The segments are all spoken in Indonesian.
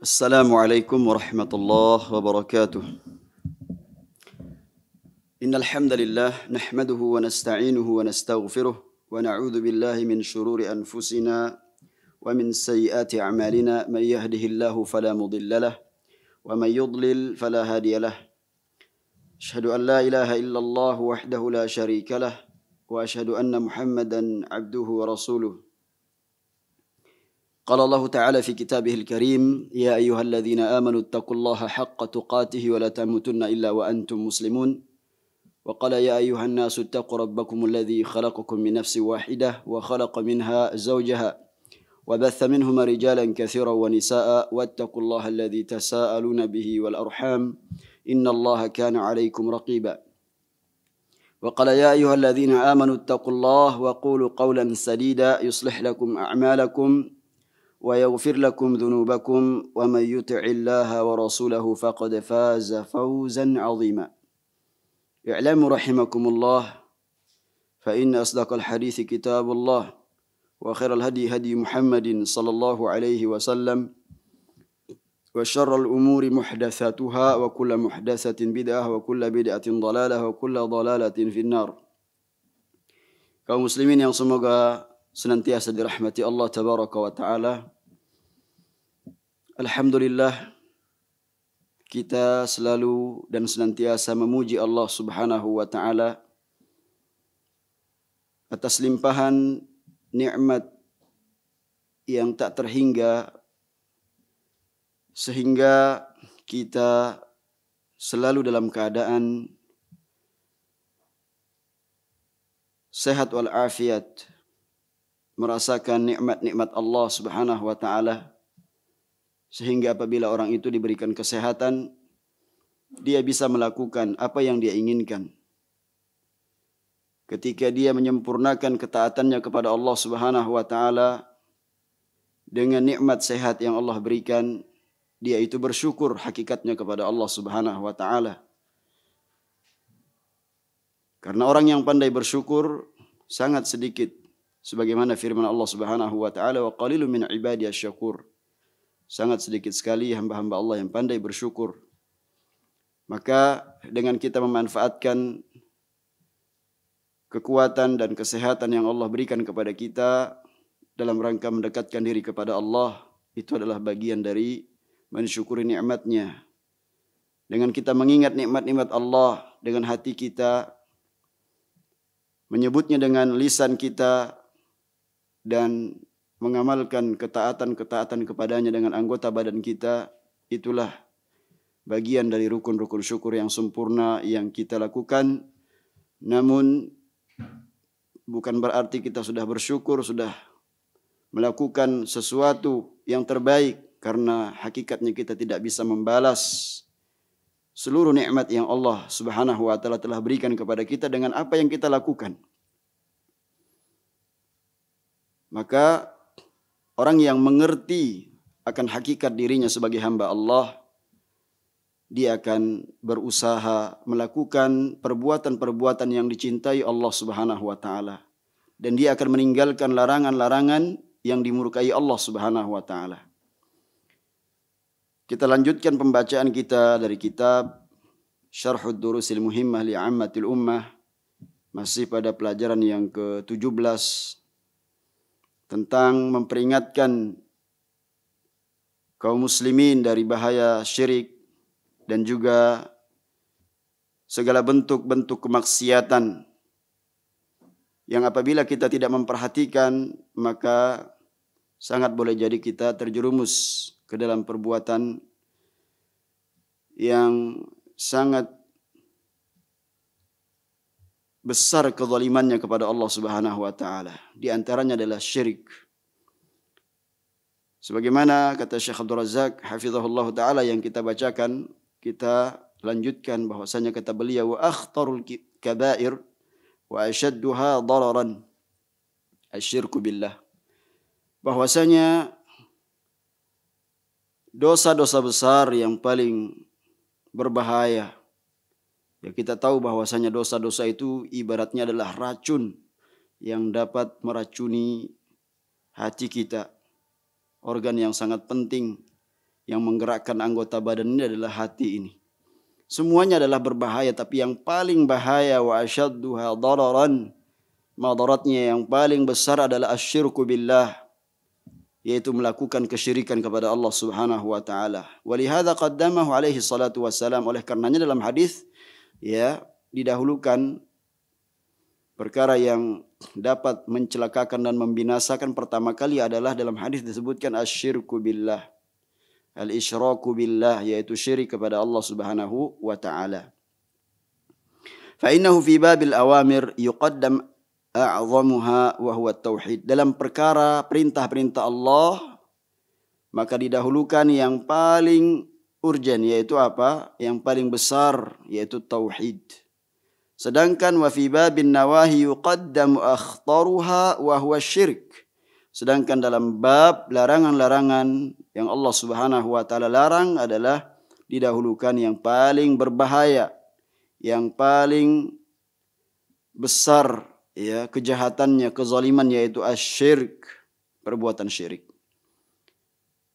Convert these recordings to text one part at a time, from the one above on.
Assalamualaikum warahmatullahi wabarakatuh. Innal hamdalillah nahmaduhu wa nasta'inuhu wa nastaghfiruh wa na'udzu billahi min shururi anfusina wa min sayyiati a'malina may yahdihillahu fala mudilla lahu wa may yudlil fala hadiya lahu. Asyhadu an la ilaha illallah wahdahu la syarika lah wa asyhadu anna Muhammadan 'abduhu wa rasuluh. قال الله تعالى في كتابه الكريم يا أيها الذين آمنوا اتقوا الله حق تقاته ولا تموتن إلا وأنتم مسلمون وقال يا أيها الناس اتقوا ربكم الذي خلقكم من نفس واحدة وخلق منها زوجها وبث منهما رجالا كثيرا ونساء واتقوا الله الذي تساءلون به والأرحام إن الله كان عليكم رقيبا وقال يا أيها الذين آمنوا اتقوا الله وقولوا قولا سديدا يصلح لكم أعمالكم ويغفر لكم ذنوبكم ومن يطع الله ورسوله فقد فاز فوزا عظيما اعلموا رحمكم الله فإن أصدق الحديث كتاب الله وخير الهدي هدي محمد صلى الله عليه وسلم وشر الأمور محدثاتها وكل محدثة بدعة وكل بدعة ضلالة وكل ضلالة في النار. Kaum muslimin yang semoga senantiasa dirahmati Allah tabaraka wa taala. Alhamdulillah kita selalu dan senantiasa memuji Allah Subhanahu wa taala atas limpahan nikmat yang tak terhingga sehingga kita selalu dalam keadaan sehat wal afiat, merasakan nikmat-nikmat Allah Subhanahu wa taala, sehingga apabila orang itu diberikan kesehatan, dia bisa melakukan apa yang dia inginkan. Ketika dia menyempurnakan ketaatannya kepada Allah Subhanahu wa taala dengan nikmat sehat yang Allah berikan, dia itu bersyukur hakikatnya kepada Allah Subhanahu wa taala. Karena orang yang pandai bersyukur sangat sedikit, sebagaimana firman Allah Subhanahu wa taala, wa qalilun min ibadiyasy syakur. Sangat sedikit sekali hamba-hamba Allah yang pandai bersyukur. Maka dengan kita memanfaatkan kekuatan dan kesehatan yang Allah berikan kepada kita dalam rangka mendekatkan diri kepada Allah, itu adalah bagian dari mensyukuri nikmatnya. Dengan kita mengingat nikmat-nikmat Allah dengan hati kita, menyebutnya dengan lisan kita, dan mengamalkan ketaatan-ketaatan kepadanya dengan anggota badan kita, itulah bagian dari rukun-rukun syukur yang sempurna yang kita lakukan. Namun bukan berarti kita sudah bersyukur, sudah melakukan sesuatu yang terbaik, karena hakikatnya kita tidak bisa membalas seluruh nikmat yang Allah Subhanahu wa taala telah berikan kepada kita dengan apa yang kita lakukan. Maka orang yang mengerti akan hakikat dirinya sebagai hamba Allah, dia akan berusaha melakukan perbuatan-perbuatan yang dicintai Allah Subhanahu wa taala, dan dia akan meninggalkan larangan-larangan yang dimurkai Allah Subhanahu wa taala. Kita lanjutkan pembacaan kita dari kitab Syarhud Durusil Muhimmah li 'Ammatil Ummah, masih pada pelajaran yang ke-17 tentang memperingatkan kaum muslimin dari bahaya syirik dan juga segala bentuk-bentuk kemaksiatan yang apabila kita tidak memperhatikan, maka sangat boleh jadi kita terjerumus ke dalam perbuatan yang sangat besar kezalimannya kepada Allah Subhanahu wa taala. Di antaranya adalah syirik. Sebagaimana kata Syekh Abdul Razak hafizahullah taala yang kita bacakan, kita lanjutkan bahwasanya kata beliau, wa akhtarul kabair wa ashadduha dararan asyirku billah. Bahwasanya dosa-dosa besar yang paling berbahaya, ya kita tahu bahwasanya dosa-dosa itu ibaratnya adalah racun yang dapat meracuni hati kita, organ yang sangat penting Yang menggerakkan anggota badan ini adalah hati ini. Semuanya adalah berbahaya, tapi yang paling bahaya wa asyadduha dararan, madaratnya yang paling besar adalah asyirku billah, yaitu melakukan kesyirikan kepada Allah Subhanahu wa taala. Walihada qaddamahu alaihi salatu wassalam, oleh karenanya dalam hadis didahulukan perkara yang dapat mencelakakan dan membinasakan pertama kali adalah dalam hadis disebutkan asyirku billah. Al-isyraku billah, yaitu syirik kepada Allah Subhanahu wa taala. Fa innahu fi babil awamir yuqaddam a'zamuha wa huwa tauhid. Dalam perkara perintah-perintah Allah maka didahulukan yang paling urgen, yaitu apa? Yang paling besar, yaitu tauhid. Sedangkan wa fi babin nawahi yuqaddam akhtaruha wa huwa syirik. Sedangkan dalam bab larangan-larangan yang Allah Subhanahu wa taala larang adalah didahulukan yang paling berbahaya, yang paling besar kejahatannya, kezaliman, yaitu asyirik, perbuatan syirik.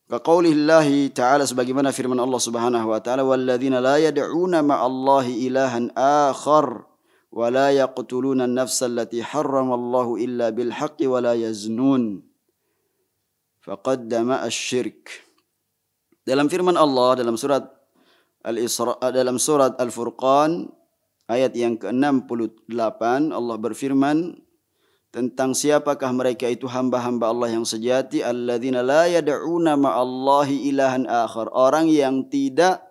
Kaqaulillahi ta'ala, sebagaimana firman Allah Subhanahu wa taala, walladzina la yad'una ma'allahi ilahan akhar wa la yaqtuluna an-nafsa allati harramallahu illa bil haqqi wa la yaznun. Faqaddama asy-syirk. Dalam firman Allah dalam surat Al-Isra, dalam surat Al-Furqan ayat yang ke-68, Allah berfirman tentang siapakah mereka itu hamba-hamba Allah yang sejati, alladzina la yad'una ma'allahi ilahan akhar, orang yang tidak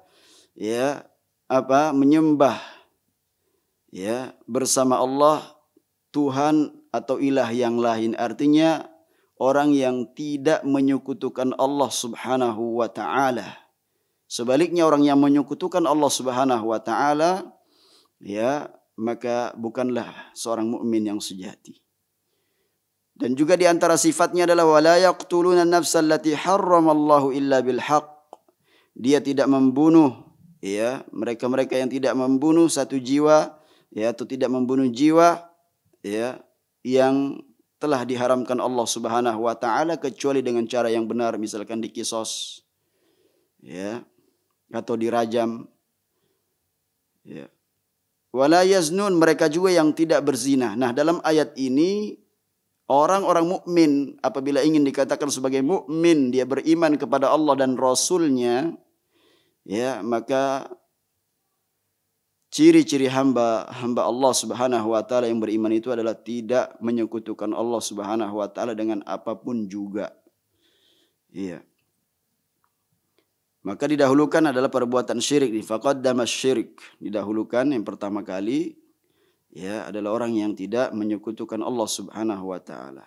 menyembah bersama Allah Tuhan atau ilah yang lain. Artinya orang yang tidak menyekutukan Allah Subhanahu wa taala. Sebaliknya orang yang menyekutukan Allah Subhanahu wa taala maka bukanlah seorang mukmin yang sejati. Dan juga di antara sifatnya adalah wala yaqtuluna an-nafsa allati harramallahu illa bil haqq. Dia tidak membunuh mereka-mereka yang tidak membunuh satu jiwa atau tidak membunuh jiwa yang telah diharamkan Allah Subhanahu wa taala kecuali dengan cara yang benar, misalkan dikisos atau dirajam. Wala yaznun, mereka juga yang tidak berzina. Nah, dalam ayat ini orang-orang mukmin apabila ingin dikatakan sebagai mukmin, dia beriman kepada Allah dan Rasul-Nya, maka ciri-ciri hamba Allah Subhanahu wa taala yang beriman itu adalah tidak menyekutukan Allah Subhanahu wa taala dengan apapun juga. Maka didahulukan adalah perbuatan syirik. Faqaddama syirik, didahulukan yang pertama kali adalah orang yang tidak menyekutukan Allah Subhanahu wa taala.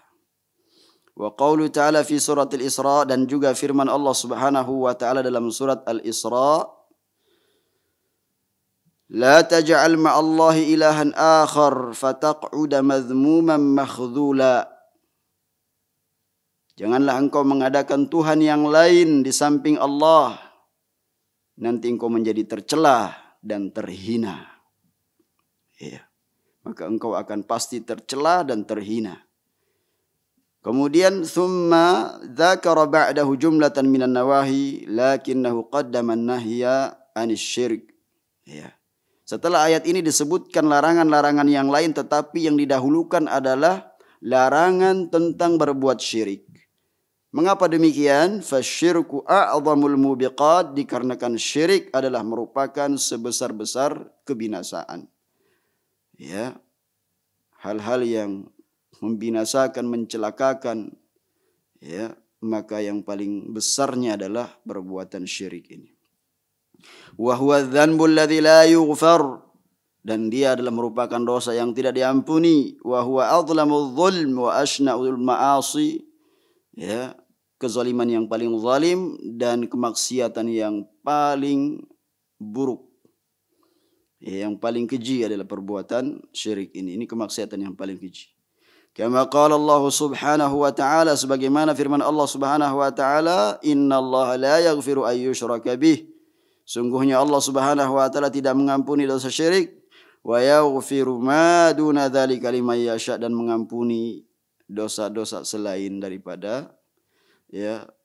Wa qaulu ta'ala fi suratil Isra, dan juga firman Allah Subhanahu wa taala dalam surat Al-Isra, la taj'al ma'allahi ilahan akhar fataq'uda madhmuman makhdhula. Janganlah engkau mengadakan Tuhan yang lain di samping Allah, nanti engkau menjadi tercela dan terhina. Maka engkau akan pasti tercela dan terhina. Kemudian thumma dzakara ba'dahu jumlatan minan nawahi lakinnahu qaddama an-nahya 'anil syirk. Setelah ayat ini disebutkan larangan-larangan yang lain, tetapi yang didahulukan adalah larangan tentang berbuat syirik. Mengapa demikian? Fasyirku a'zamul mubiqat, dikarenakan syirik adalah merupakan sebesar-besar kebinasaan. Hal-hal yang membinasakan, mencelakakan, maka yang paling besarnya adalah perbuatan syirik ini. Wa huwa dzanbul ladzi la yughfar, dan dia adalah merupakan dosa yang tidak diampuni. Wa huwa adzlamul dzulm wa ashna'ul ma'asi, kezaliman yang paling zalim dan kemaksiatan yang paling buruk. Yang paling keji adalah perbuatan syirik ini. Ini kemaksiatan yang paling keji. Kama qala Allah Subhanahu wa ta'ala, sebagaimana firman Allah Subhanahu wa ta'ala, innallaha la yaghfiru an yushraka bih. Sungguhnya Allah Subhanahu wa taala tidak mengampuni dosa syirik, wa yaghfiru ma duna dzalika liman yasha, dan mengampuni dosa-dosa selain daripada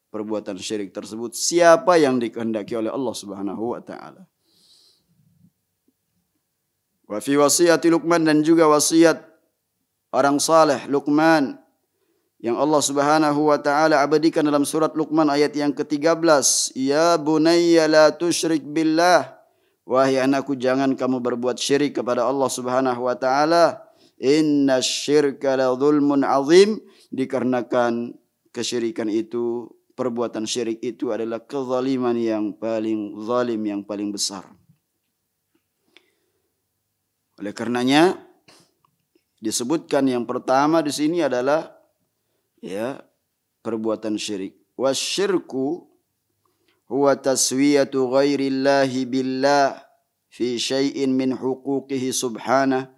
perbuatan syirik tersebut siapa yang dikehendaki oleh Allah Subhanahu wa taala. Wa fi wasiyati Luqman, dan juga wasiat orang saleh Luqman yang Allah Subhanahu wa taala abadikan dalam surat Luqman ayat yang ke-13. Ya bunayya la tusyrik billah. Wahai anakku, jangan kamu berbuat syirik kepada Allah Subhanahu wa taala. Innasyirka la dzulmun azim. Dikarenakan kesyirikan itu, perbuatan syirik itu adalah kezaliman yang paling zalim, yang paling besar. Oleh karenanya disebutkan yang pertama di sini adalah perbuatan syirik. Wasyirku huwa taswiyatu ghairillahi billah fi syai'in min huquqihi subhanah,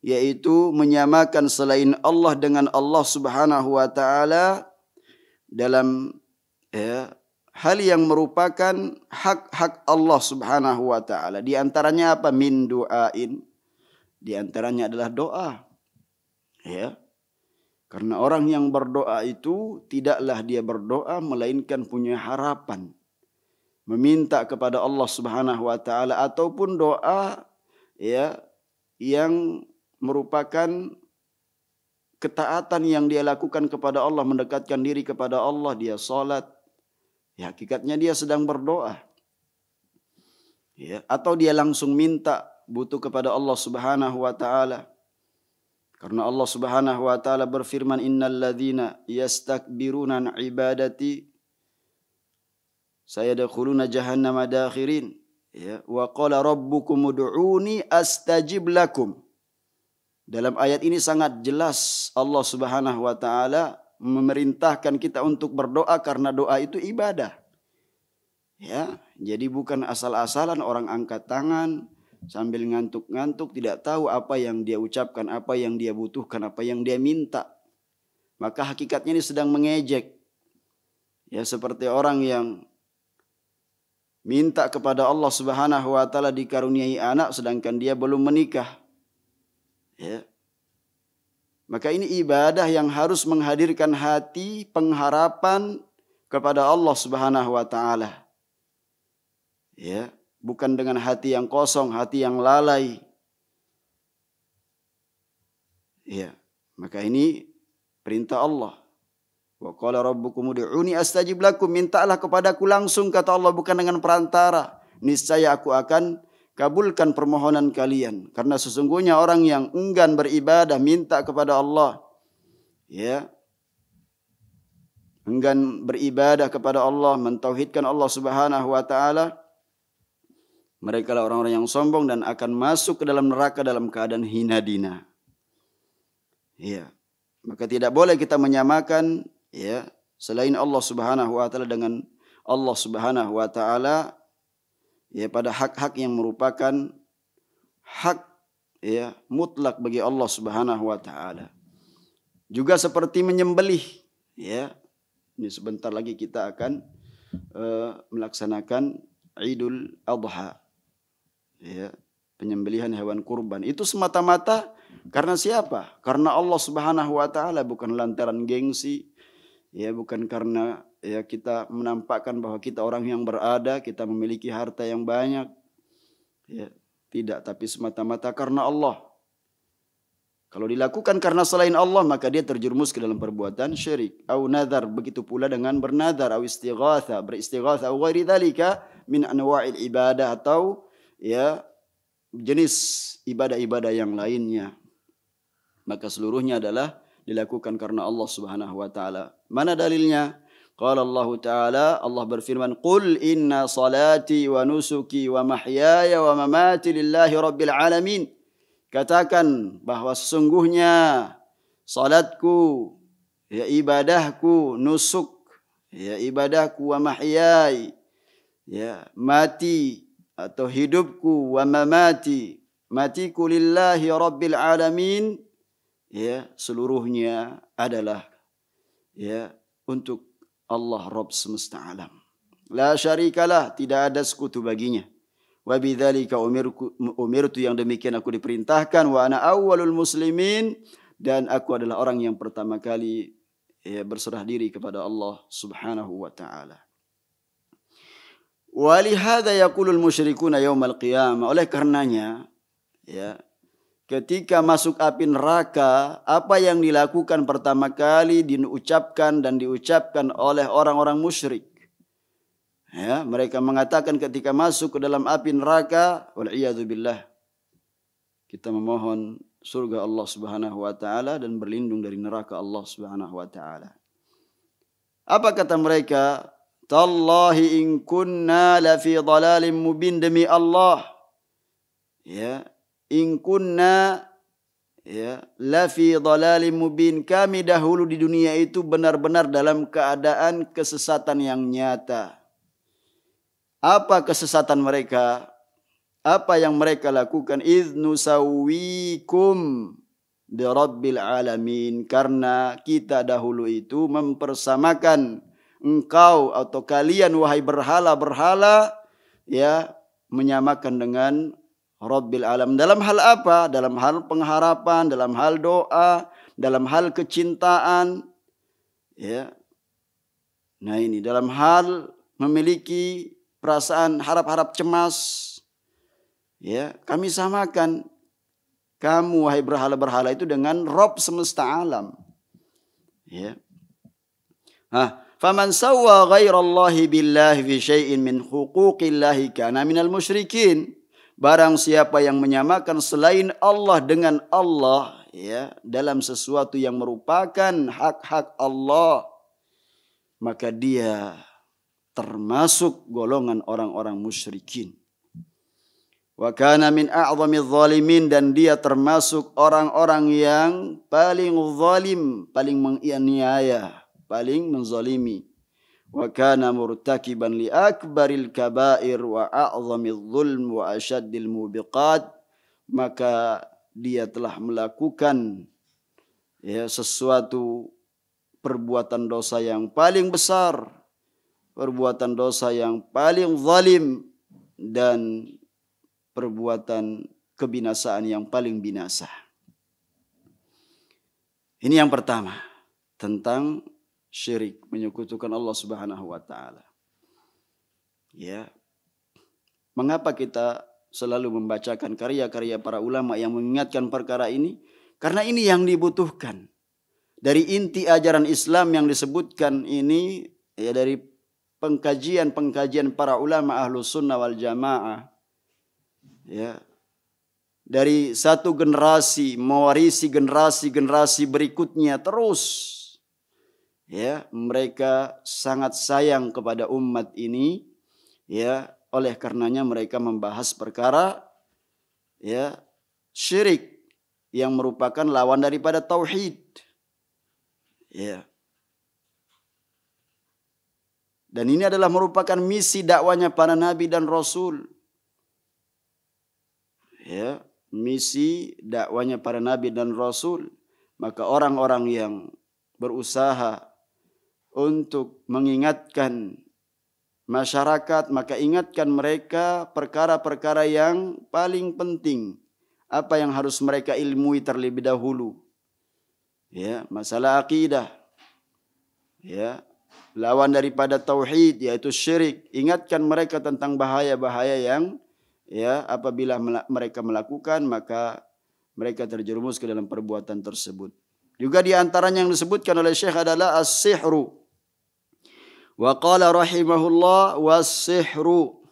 yaitu menyamakan selain Allah dengan Allah Subhanahu wa taala dalam hal yang merupakan hak-hak Allah Subhanahu wa taala. Di antaranya apa? Min du'ain. Di antaranya adalah doa. Karena orang yang berdoa itu tidaklah dia berdoa melainkan punya harapan, meminta kepada Allah Subhanahu wa taala, ataupun doa yang merupakan ketaatan yang dia lakukan kepada Allah, mendekatkan diri kepada Allah, dia salat, hakikatnya dia sedang berdoa. Atau dia langsung minta butuh kepada Allah Subhanahu wa taala. Karena Allah Subhanahu wa taala berfirman, innal ladzina yastakbiruna an ibadati sayadkhuluna jahannama dakhirin. Wa qala rabbukum ud'uni astajib lakum. Dalam ayat ini sangat jelas Allah Subhanahu wa taala memerintahkan kita untuk berdoa karena doa itu ibadah. Jadi bukan asal-asalan orang angkat tangan sambil ngantuk-ngantuk, tidak tahu apa yang dia ucapkan, apa yang dia butuhkan, apa yang dia minta. Maka hakikatnya ini sedang mengejek. Seperti orang yang minta kepada Allah Subhanahu wa taala dikaruniai anak sedangkan dia belum menikah. Maka ini ibadah yang harus menghadirkan hati pengharapan kepada Allah Subhanahu wa taala. Bukan dengan hati yang kosong, hati yang lalai. Maka ini perintah Allah. Wa qala rabbukum ud'uni astajib lakum. Mintalah kepadaku langsung, kata Allah, bukan dengan perantara. Niscaya aku akan kabulkan permohonan kalian. Karena sesungguhnya orang yang enggan beribadah, minta kepada Allah, enggan beribadah kepada Allah, mentauhidkan Allah Subhanahu wa taala, mereka lah orang-orang yang sombong dan akan masuk ke dalam neraka dalam keadaan hina dina. Maka tidak boleh kita menyamakan selain Allah Subhanahu wa taala dengan Allah Subhanahu wa taala pada hak-hak yang merupakan hak mutlak bagi Allah Subhanahu wa taala. Juga seperti menyembelih. Ini sebentar lagi kita akan melaksanakan Idul Adha. Penyembelihan hewan kurban itu semata-mata karena siapa? Karena Allah Subhanahu wa taala, bukan lantaran gengsi, bukan karena kita menampakkan bahwa kita orang yang berada, kita memiliki harta yang banyak. Tidak, tapi semata-mata karena Allah. Kalau dilakukan karena selain Allah, maka dia terjerumus ke dalam perbuatan syirik. Au nadhar, begitu pula dengan bernadar, au istighatha, beristighatha, au ghairi dzalika min anwa'il ibadah, atau jenis ibadah-ibadah yang lainnya. Maka seluruhnya adalah dilakukan karena Allah Subhanahu wa taala. Mana dalilnya? Qala Allah taala, Allah berfirman, "Qul inna salati wa nusuki wa mahyaya wa mamati lillahi rabbil alamin." Katakan bahwa sesungguhnya salatku, ibadahku, nusuk, ibadahku, wa mahyai, mati atau hidupku, wa mamati, matiku lillahi rabbil alamin, seluruhnya adalah untuk Allah Rabb semesta alam. La syarikalah, tidak ada sekutu baginya. Wa bidzalika umirtu, yang demikian aku diperintahkan. Wa ana awwalul muslimin, dan aku adalah orang yang pertama kali ya berserah diri kepada Allah Subhanahu wa taala. Wa lihadza yaqulul musyrikuna yaumal qiyamah. Oleh karenanya ya, ketika masuk api neraka, apa yang dilakukan pertama kali diucapkan oleh orang-orang musyrik. Ya, mereka mengatakan ketika masuk ke dalam api neraka, wal'iyadzubillah, kita memohon surga Allah Subhanahu wa taala dan berlindung dari neraka Allah Subhanahu wa taala. Apa kata mereka? Tallahi in kunna la fi dhalalim mubin, demi Allah. Ya, in kunna ya la fi dhalalim mubin, kami dahulu di dunia itu benar-benar dalam keadaan kesesatan yang nyata. Apa kesesatan mereka? Apa yang mereka lakukan? Idz nusawwikum bi rabbil alamin, karena kita dahulu itu mempersamakan engkau atau kalian wahai berhala-berhala ya, menyamakan dengan Rabbil alam. Dalam hal apa? Dalam hal pengharapan, dalam hal doa, dalam hal kecintaan ya. Nah ini dalam hal memiliki perasaan harap-harap cemas ya, kami samakan kamu wahai berhala-berhala itu dengan Rabb semesta alam. Ya. Faman sawwa ghairallahi billahi fi syai'in min huquqillahi kana minal musyrikin. Barang siapa yang menyamakan selain Allah dengan Allah ya, dalam sesuatu yang merupakan hak-hak Allah, maka dia termasuk golongan orang-orang musyrikin. Wa kana min a'zamiz zalimin, dan dia termasuk orang-orang yang paling zalim, paling menganiaya, paling menzalimi. Wa kana murtakiban li akbaril kabair wa a'zamiz zulm wa asyaddil mubiqat, maka dia telah melakukan ya sesuatu perbuatan dosa yang paling besar, perbuatan dosa yang paling zalim, dan perbuatan kebinasaan yang paling binasa. Ini yang pertama tentang syirik, menyekutukan Allah Subhanahu wa taala. Ya. Mengapa kita selalu membacakan karya-karya para ulama yang mengingatkan perkara ini? Karena ini yang dibutuhkan. Dari inti ajaran Islam yang disebutkan ini ya, dari pengkajian para ulama Ahlus Sunnah wal Jamaah ya, dari satu generasi mewarisi generasi berikutnya terus ya, mereka sangat sayang kepada umat ini ya, oleh karenanya mereka membahas perkara ya syirik yang merupakan lawan daripada tauhid ya. Dan ini adalah merupakan misi dakwanya para nabi dan rasul. Ya, misi dakwanya para nabi dan rasul. Maka orang-orang yang berusaha untuk mengingatkan masyarakat, maka ingatkan mereka perkara-perkara yang paling penting. Apa yang harus mereka ilmui terlebih dahulu. Ya, masalah akidah. Ya, lawan daripada tauhid yaitu syirik. Ingatkan mereka tentang bahaya-bahaya yang ya apabila mereka melakukan maka mereka terjerumus ke dalam perbuatan tersebut. Juga di antaranya yang disebutkan oleh Syekh adalah as-sihru. Wa qala rahimahullah was-sihru.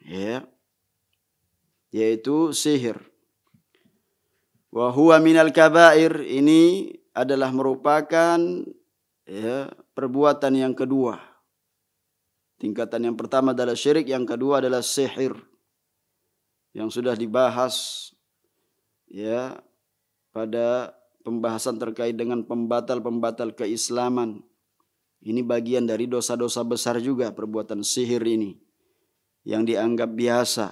Ya. Yaitu sihir. Wa huwa minal kabair, ini adalah merupakan ya perbuatan yang kedua. Tingkatan yang pertama adalah syirik, yang kedua adalah sihir. Yang sudah dibahas ya pada pembahasan terkait dengan pembatal-pembatal keislaman. Ini bagian dari dosa-dosa besar juga perbuatan sihir ini yang dianggap biasa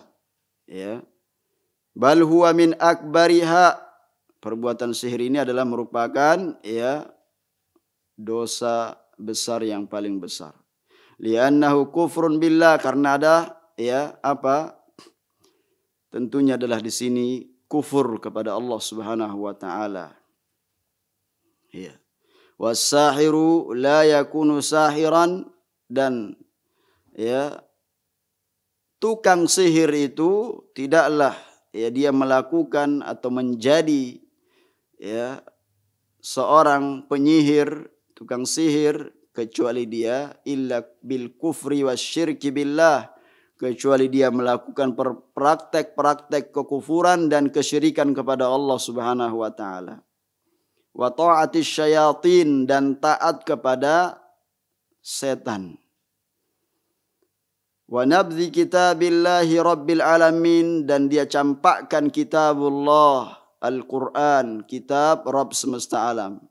ya. Bal huwa min akbariha, perbuatan sihir ini adalah merupakan ya dosa besar yang paling besar. Li'annahu kufrun billah, karena ada ya apa? Tentunya adalah di sini kufur kepada Allah Subhanahu wa taala. Ya. Was-sahiru la yakunu sahiran, dan ya tukang sihir itu tidaklah ya dia melakukan atau menjadi ya seorang penyihir, tukang sihir, kecuali dia illa bil kufri wasyirki billah, kecuali dia melakukan praktek-praktek kekufuran dan kesyirikan kepada Allah Subhanahu wa taala. Wa ta'atis syayatin, dan taat kepada setan. Wa nabdhi kitabillahi rabbil alamin, dan dia campakkan kitabullah Al-Quran, kitab Rabb semesta alam.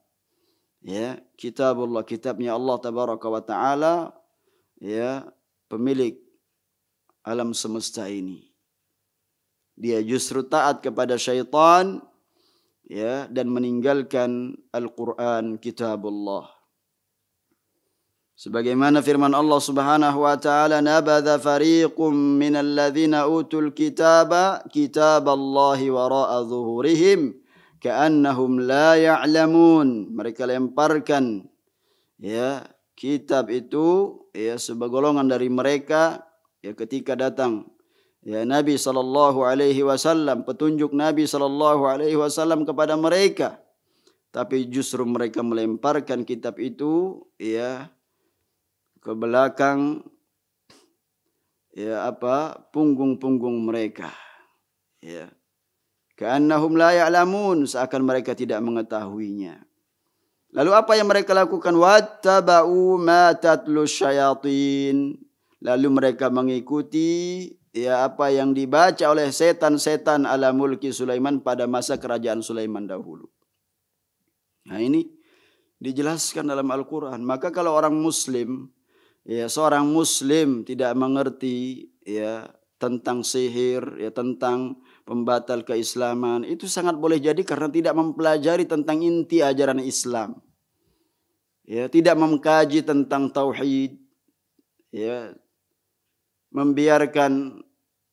Ya, kitabullah, kitabnya Allah tabaraka wa taala, ya, pemilik alam semesta ini. Dia justru taat kepada syaitan, ya, dan meninggalkan Al-Quran, kitabullah. Sebagaimana firman Allah Subhanahu wa taala, nabadha fariqum minal ladzina utul kitaba kitaballahi wara'a zuhurihim ka'annahum la ya'lamun. Mereka lemparkan ya kitab itu ya sebagolongan dari mereka ya ketika datang ya Nabi sallallahu alaihi wasallam, petunjuk Nabi sallallahu alaihi wasallam kepada mereka, tapi justru mereka melemparkan kitab itu ya ke belakang ya punggung-punggung mereka, ya ka'annahum la ya'lamun, seakan mereka tidak mengetahuinya. Lalu apa yang mereka lakukan? Wattaba'u ma tatlu syayatin, lalu mereka mengikuti ya apa yang dibaca oleh setan-setan ala mulki Sulaiman, pada masa kerajaan Sulaiman dahulu. Nah, ini dijelaskan dalam Al-Quran. Maka kalau orang muslim, ya seorang muslim tidak mengerti ya tentang sihir, ya tentang pembatal keislaman, itu sangat boleh jadi karena tidak mempelajari tentang inti ajaran Islam. Ya, tidak mengkaji tentang tauhid, ya, membiarkan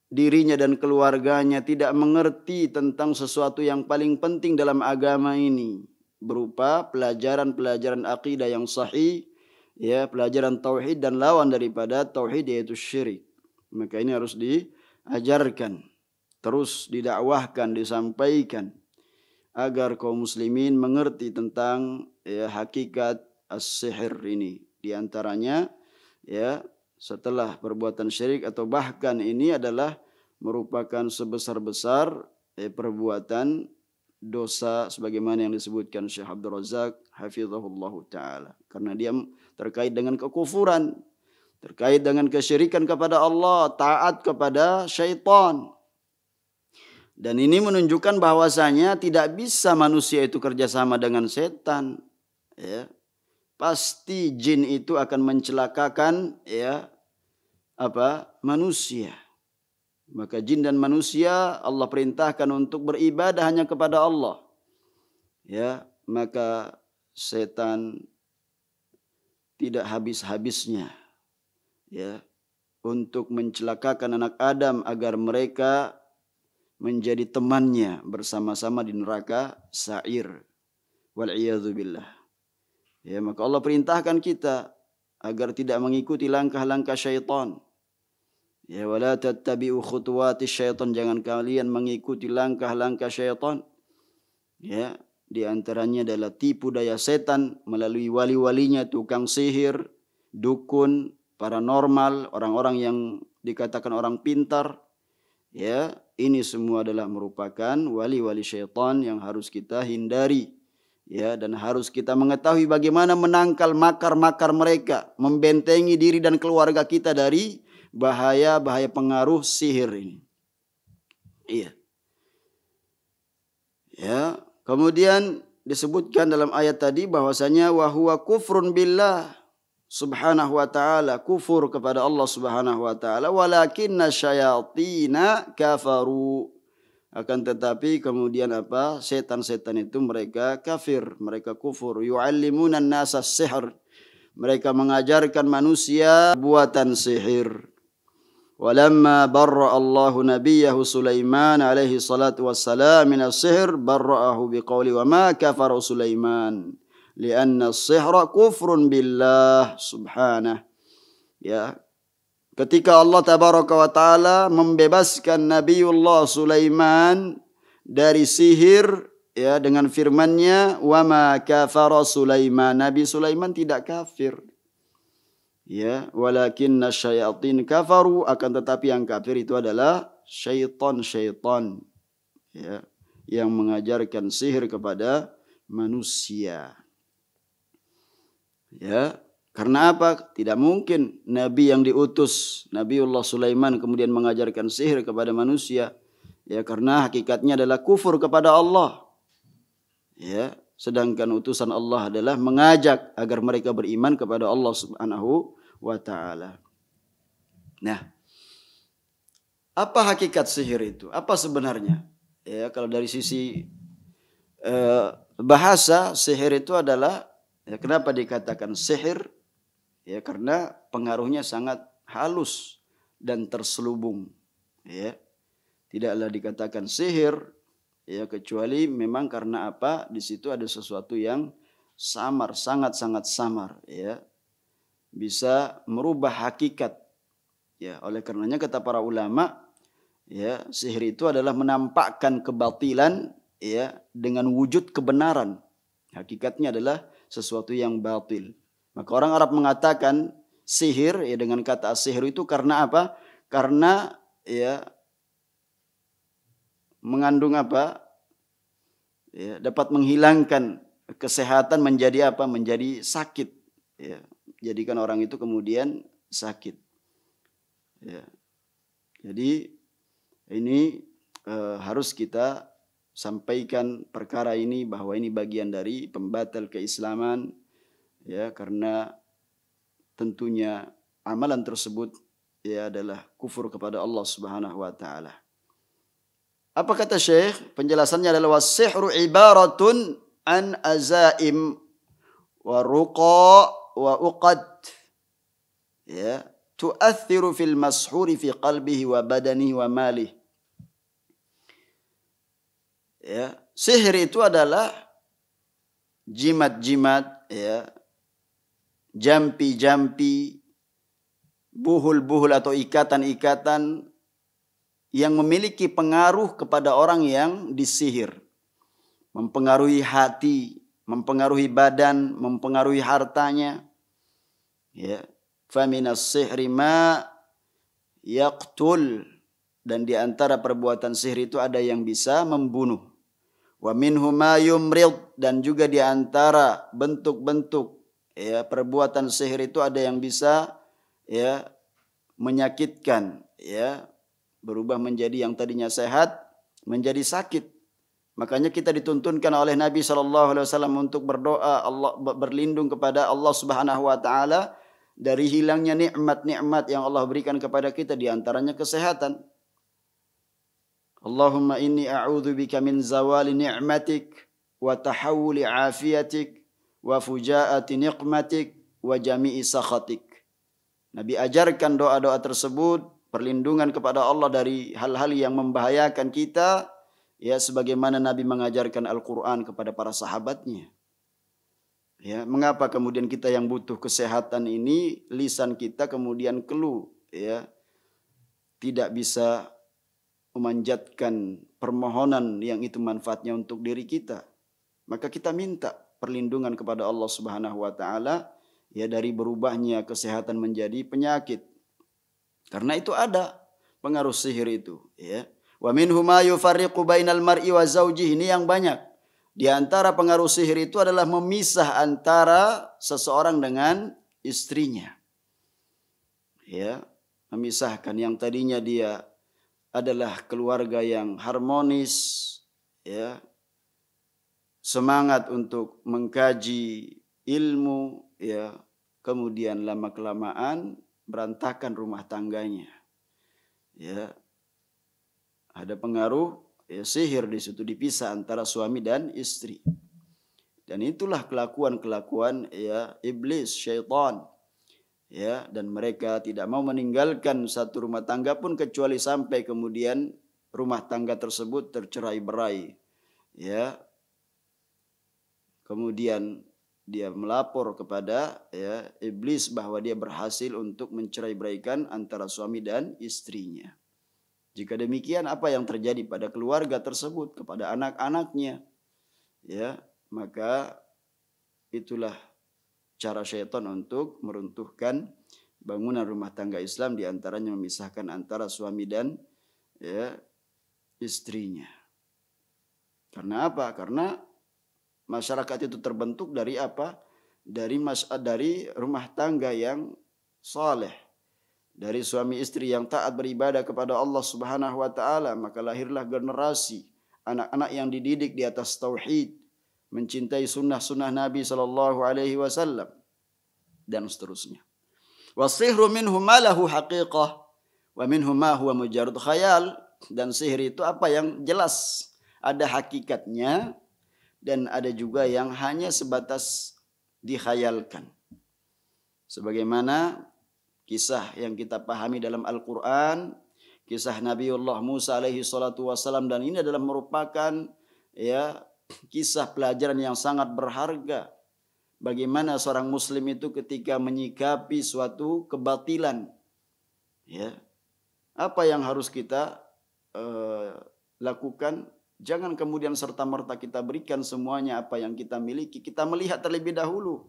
dirinya dan keluarganya tidak mengerti tentang sesuatu yang paling penting dalam agama ini, berupa pelajaran-pelajaran akidah yang sahih, ya, pelajaran tauhid, dan lawan daripada tauhid yaitu syirik. Maka ini harus diajarkan, terus didakwahkan, disampaikan agar kaum muslimin mengerti tentang ya hakikat as-sihir ini. Di antaranya ya setelah perbuatan syirik, atau bahkan ini adalah merupakan sebesar-besar perbuatan dosa sebagaimana yang disebutkan Syekh Abdul Razak hafizahullahu taala, karena dia terkait dengan kekufuran, terkait dengan kesyirikan kepada Allah, taat kepada syaitan. Dan ini menunjukkan bahwasanya tidak bisa manusia itu kerjasama dengan setan, ya. Pasti jin itu akan mencelakakan ya manusia. Maka jin dan manusia Allah perintahkan untuk beribadah hanya kepada Allah. Ya, maka setan tidak habis-habisnya ya untuk mencelakakan anak Adam agar mereka menjadi temannya bersama-sama di neraka sa'ir. Wal iyadzu billah. Ya, maka Allah perintahkan kita agar tidak mengikuti langkah-langkah syaitan. Ya, wala tattabi'u khutuwatis syaitan, jangan kalian mengikuti langkah-langkah syaitan. Ya, di antaranya adalah tipu daya setan melalui wali-walinya, tukang sihir, dukun, paranormal, orang-orang yang dikatakan orang pintar. Ya, ini semua adalah merupakan wali-wali syaitan yang harus kita hindari. Ya, dan harus kita mengetahui bagaimana menangkal makar-makar mereka, membentengi diri dan keluarga kita dari bahaya-bahaya pengaruh sihir ini. Iya. Ya, kemudian disebutkan dalam ayat tadi bahwasanya wa huwa kufrun billah subhanahu wa ta'ala, kufur kepada Allah subhanahu wa ta'ala, walakinna syayatina kafaru, akan tetapi kemudian setan-setan itu mereka kafir, mereka kufur. Yu'allimunan nasa sihr, mereka mengajarkan manusia buatan sihir. Walamma barra Allahu nabiyahu Sulaiman alaihi salatu wassalam min as-sihr barra'ahu biqauli wa ma kafara Sulaiman lianna as-sihra kufrun billah subhanahu. Ya, ketika Allah tabaraka wa taala membebaskan Nabiullah Sulaiman dari sihir, ya, dengan firman-Nya, wa ma kafara Sulaiman, Nabi Sulaiman tidak kafir. Ya, walakinna syayatin kafaru, akan tetapi yang kafir itu adalah syaitan-syaitan, ya, yang mengajarkan sihir kepada manusia. Ya, karena apa? Tidak mungkin nabi yang diutus Nabiullah Sulaiman kemudian mengajarkan sihir kepada manusia. Ya, karena hakikatnya adalah kufur kepada Allah. Ya, sedangkan utusan Allah adalah mengajak agar mereka beriman kepada Allah Subhanahu wa taala. Nah, apa hakikat sihir itu? Apa sebenarnya? Ya, kalau dari sisi bahasa, sihir itu adalah, ya, kenapa dikatakan sihir? Ya, karena pengaruhnya sangat halus dan terselubung. Ya, tidaklah dikatakan sihir, ya, kecuali memang karena apa? Di situ ada sesuatu yang samar, sangat-sangat samar, ya, bisa merubah hakikat. Ya, oleh karenanya kata para ulama, ya, sihir itu adalah menampakkan kebatilan, ya, dengan wujud kebenaran. Hakikatnya adalah sesuatu yang batil. Maka orang Arab mengatakan sihir, ya, dengan kata sihir itu karena apa? Karena, ya, mengandung apa? Ya, dapat menghilangkan kesehatan menjadi apa? Menjadi sakit. Ya, jadikan orang itu kemudian sakit. Ya. Jadi ini harus kita sampaikan perkara ini, bahwa ini bagian dari pembatal keislaman, ya, karena tentunya amalan tersebut, ya, adalah kufur kepada Allah Subhanahu wa taala. Apa kata Syekh? Penjelasannya adalah was-sihru ibaratun an azaim wa ruqa wa uqad. Ya, tu'athiru fil mashhuri fi qalbihi wa badanihi wa malih. Ya, sihir itu adalah jimat-jimat, ya, jampi-jampi, buhul-buhul atau ikatan-ikatan yang memiliki pengaruh kepada orang yang disihir. Mempengaruhi hati, mempengaruhi badan, mempengaruhi hartanya. Ya, faminas sihri ma yaqtul, dan di antara perbuatan sihir itu ada yang bisa membunuh. Wa minhu ma yumrid, dan juga di antara bentuk-bentuk, ya, perbuatan sihir itu ada yang bisa, ya, menyakitkan, ya, berubah menjadi yang tadinya sehat menjadi sakit. Makanya kita dituntunkan oleh Nabi SAW untuk berdoa, Allah, berlindung kepada Allah Subhanahu wa taala dari hilangnya nikmat-nikmat yang Allah berikan kepada kita, di antaranya kesehatan. Allahumma inni a'udzubika min zawali ni'matik wa tahawuli afiyatik wa fujaati niqmatik wa jami'i sakhatik. Nabi ajarkan doa-doa tersebut, perlindungan kepada Allah dari hal-hal yang membahayakan kita, ya, sebagaimana Nabi mengajarkan Al-Quran kepada para sahabatnya. Ya, mengapa kemudian kita yang butuh kesehatan ini, lisan kita kemudian keluh, ya, tidak bisa memanjatkan permohonan yang itu manfaatnya untuk diri kita. Maka kita minta perlindungan kepada Allah Subhanahu wa taala, ya, dari berubahnya kesehatan menjadi penyakit. Karena itu ada pengaruh sihir itu, ya. Wa minhu ma yufarriqu bainal mar'i wa zawjihi, ini yang banyak. Di antara pengaruh sihir itu adalah memisah antara seseorang dengan istrinya. Ya, memisahkan yang tadinya dia adalah keluarga yang harmonis, ya, semangat untuk mengkaji ilmu, ya, kemudian lama-kelamaan berantakan rumah tangganya. Ya, ada pengaruh, ya, sihir di situ, dipisah antara suami dan istri. Dan itulah kelakuan-kelakuan, ya, iblis, syaitan. Ya, dan mereka tidak mau meninggalkan satu rumah tangga pun kecuali sampai kemudian rumah tangga tersebut tercerai-berai. Ya. Kemudian dia melapor kepada ya iblis bahwa dia berhasil untuk mencerai-beraikan antara suami dan istrinya. Jika demikian, apa yang terjadi pada keluarga tersebut, kepada anak-anaknya? Ya, maka itulah cara syaitan untuk meruntuhkan bangunan rumah tangga Islam, di antaranya memisahkan antara suami dan ya istrinya. Karena apa? Karena masyarakat itu terbentuk dari apa? Dari rumah tangga yang saleh, dari suami istri yang taat beribadah kepada Allah Subhanahu wa taala, maka lahirlah generasi anak-anak yang dididik di atas tauhid, mencintai sunnah-sunnah Nabi sallallahu alaihi wasallam dan seterusnya. Wasihru minhu ma lahu haqiqah wa minhu ma huwa mujarrad khayal. Dan sihir itu apa yang jelas ada hakikatnya, dan ada juga yang hanya sebatas dikhayalkan. Sebagaimana kisah yang kita pahami dalam Al-Quran, kisah Nabiullah Musa alaihi salatu wassalam, dan ini adalah merupakan ya kisah pelajaran yang sangat berharga. Bagaimana seorang muslim itu ketika menyikapi suatu kebatilan, ya, apa yang harus kita lakukan? Jangan kemudian serta-merta kita berikan semuanya apa yang kita miliki. Kita melihat terlebih dahulu,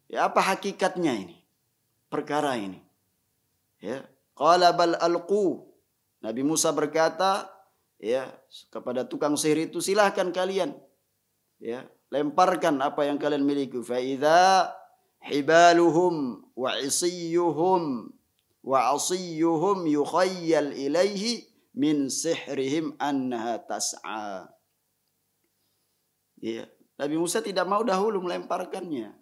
ya, apa hakikatnya ini perkara ini. Ya, qala bal alqu. Nabi Musa berkata, ya, kepada tukang sihir itu, silahkan kalian, ya, lemparkan apa yang kalian miliki. Fa idza hibaluhum wa isiyuhum wa asiyuhum yukhayyal ilaihi min sihrihim annaha tas'a. Ya, Nabi Musa tidak mau dahulu melemparkannya.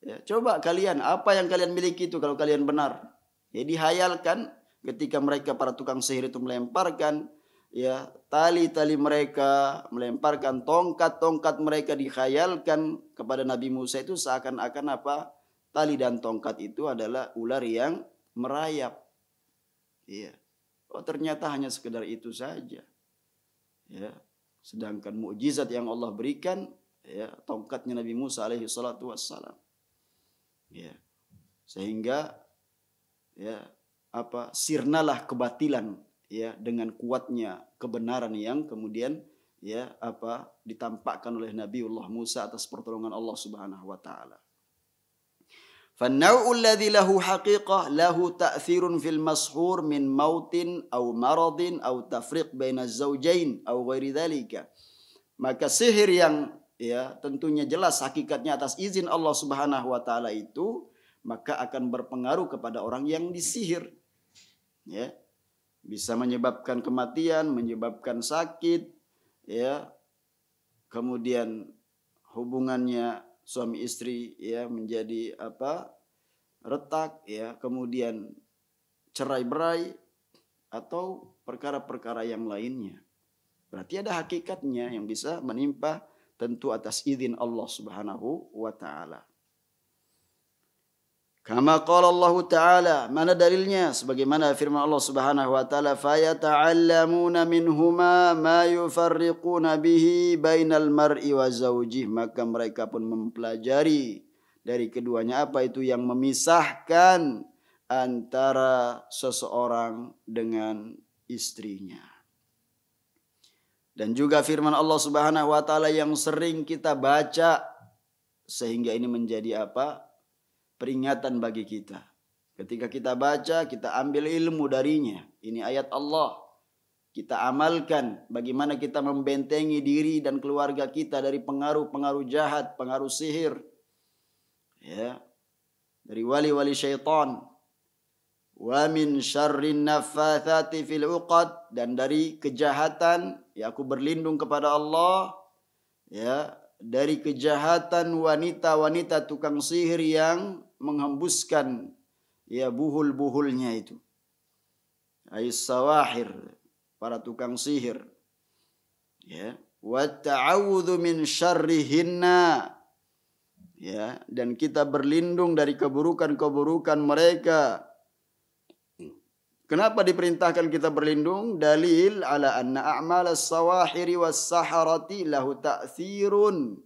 Ya, coba kalian, apa yang kalian miliki itu kalau kalian benar. Ya, dihayalkan ketika mereka para tukang sihir itu melemparkan ya tali-tali mereka, melemparkan tongkat-tongkat mereka, dikhayalkan kepada Nabi Musa itu seakan-akan apa? Tali dan tongkat itu adalah ular yang merayap. Iya. Oh, ternyata hanya sekedar itu saja. Ya. Sedangkan mukjizat yang Allah berikan, ya, tongkatnya Nabi Musa alaihi salatu wassalam. Ya. Sehingga ya apa? Sirnalah kebatilan ya dengan kuatnya kebenaran yang kemudian ya apa? Ditampakkan oleh Nabiullah Musa atas pertolongan Allah Subhanahu wa taala. فالنوع الذي له حقيقة له تأثير في المسحور من موت أو مرض أو تفريق بين الزوجين أو غير ذلك. Maka sihir yang ya tentunya jelas hakikatnya atas izin Allah Subhanahu wa taala itu, maka akan berpengaruh kepada orang yang disihir. Ya. Bisa menyebabkan kematian, menyebabkan sakit, ya. Kemudian hubungannya suami istri ya menjadi apa? Retak ya, kemudian cerai-berai atau perkara-perkara yang lainnya. Berarti ada hakikatnya yang bisa menimpa tentu atas izin Allah Subhanahu wa taala. Kama qala Allah taala, mana dalilnya? Sebagaimana firman Allah Subhanahu wa taala, fayata'allamuna minhuma ma yufarriquna bihi bainal mar'i wa zawjih. Maka mereka pun mempelajari dari keduanya apa itu yang memisahkan antara seseorang dengan istrinya. Dan juga firman Allah Subhanahu wa taala yang sering kita baca, sehingga ini menjadi apa? Peringatan bagi kita. Ketika kita baca, kita ambil ilmu darinya. Ini ayat Allah. Kita amalkan bagaimana kita membentengi diri dan keluarga kita dari pengaruh-pengaruh jahat, pengaruh sihir. Ya. Dari wali-wali syaitan. Wa min syarrin naffatsati fil 'uqad, dan dari kejahatan, ya aku berlindung kepada Allah, ya, dari kejahatan wanita-wanita tukang sihir yang menghembuskan ya buhul-buhulnya itu. As-sawahir, para tukang sihir. Ya, wa ta'awudzu min syarrihinna. Ya, dan kita berlindung dari keburukan-keburukan mereka. Kenapa diperintahkan kita berlindung? Dalil ala anna a'mal as-sawahiri was-saharati lahu ta'thirun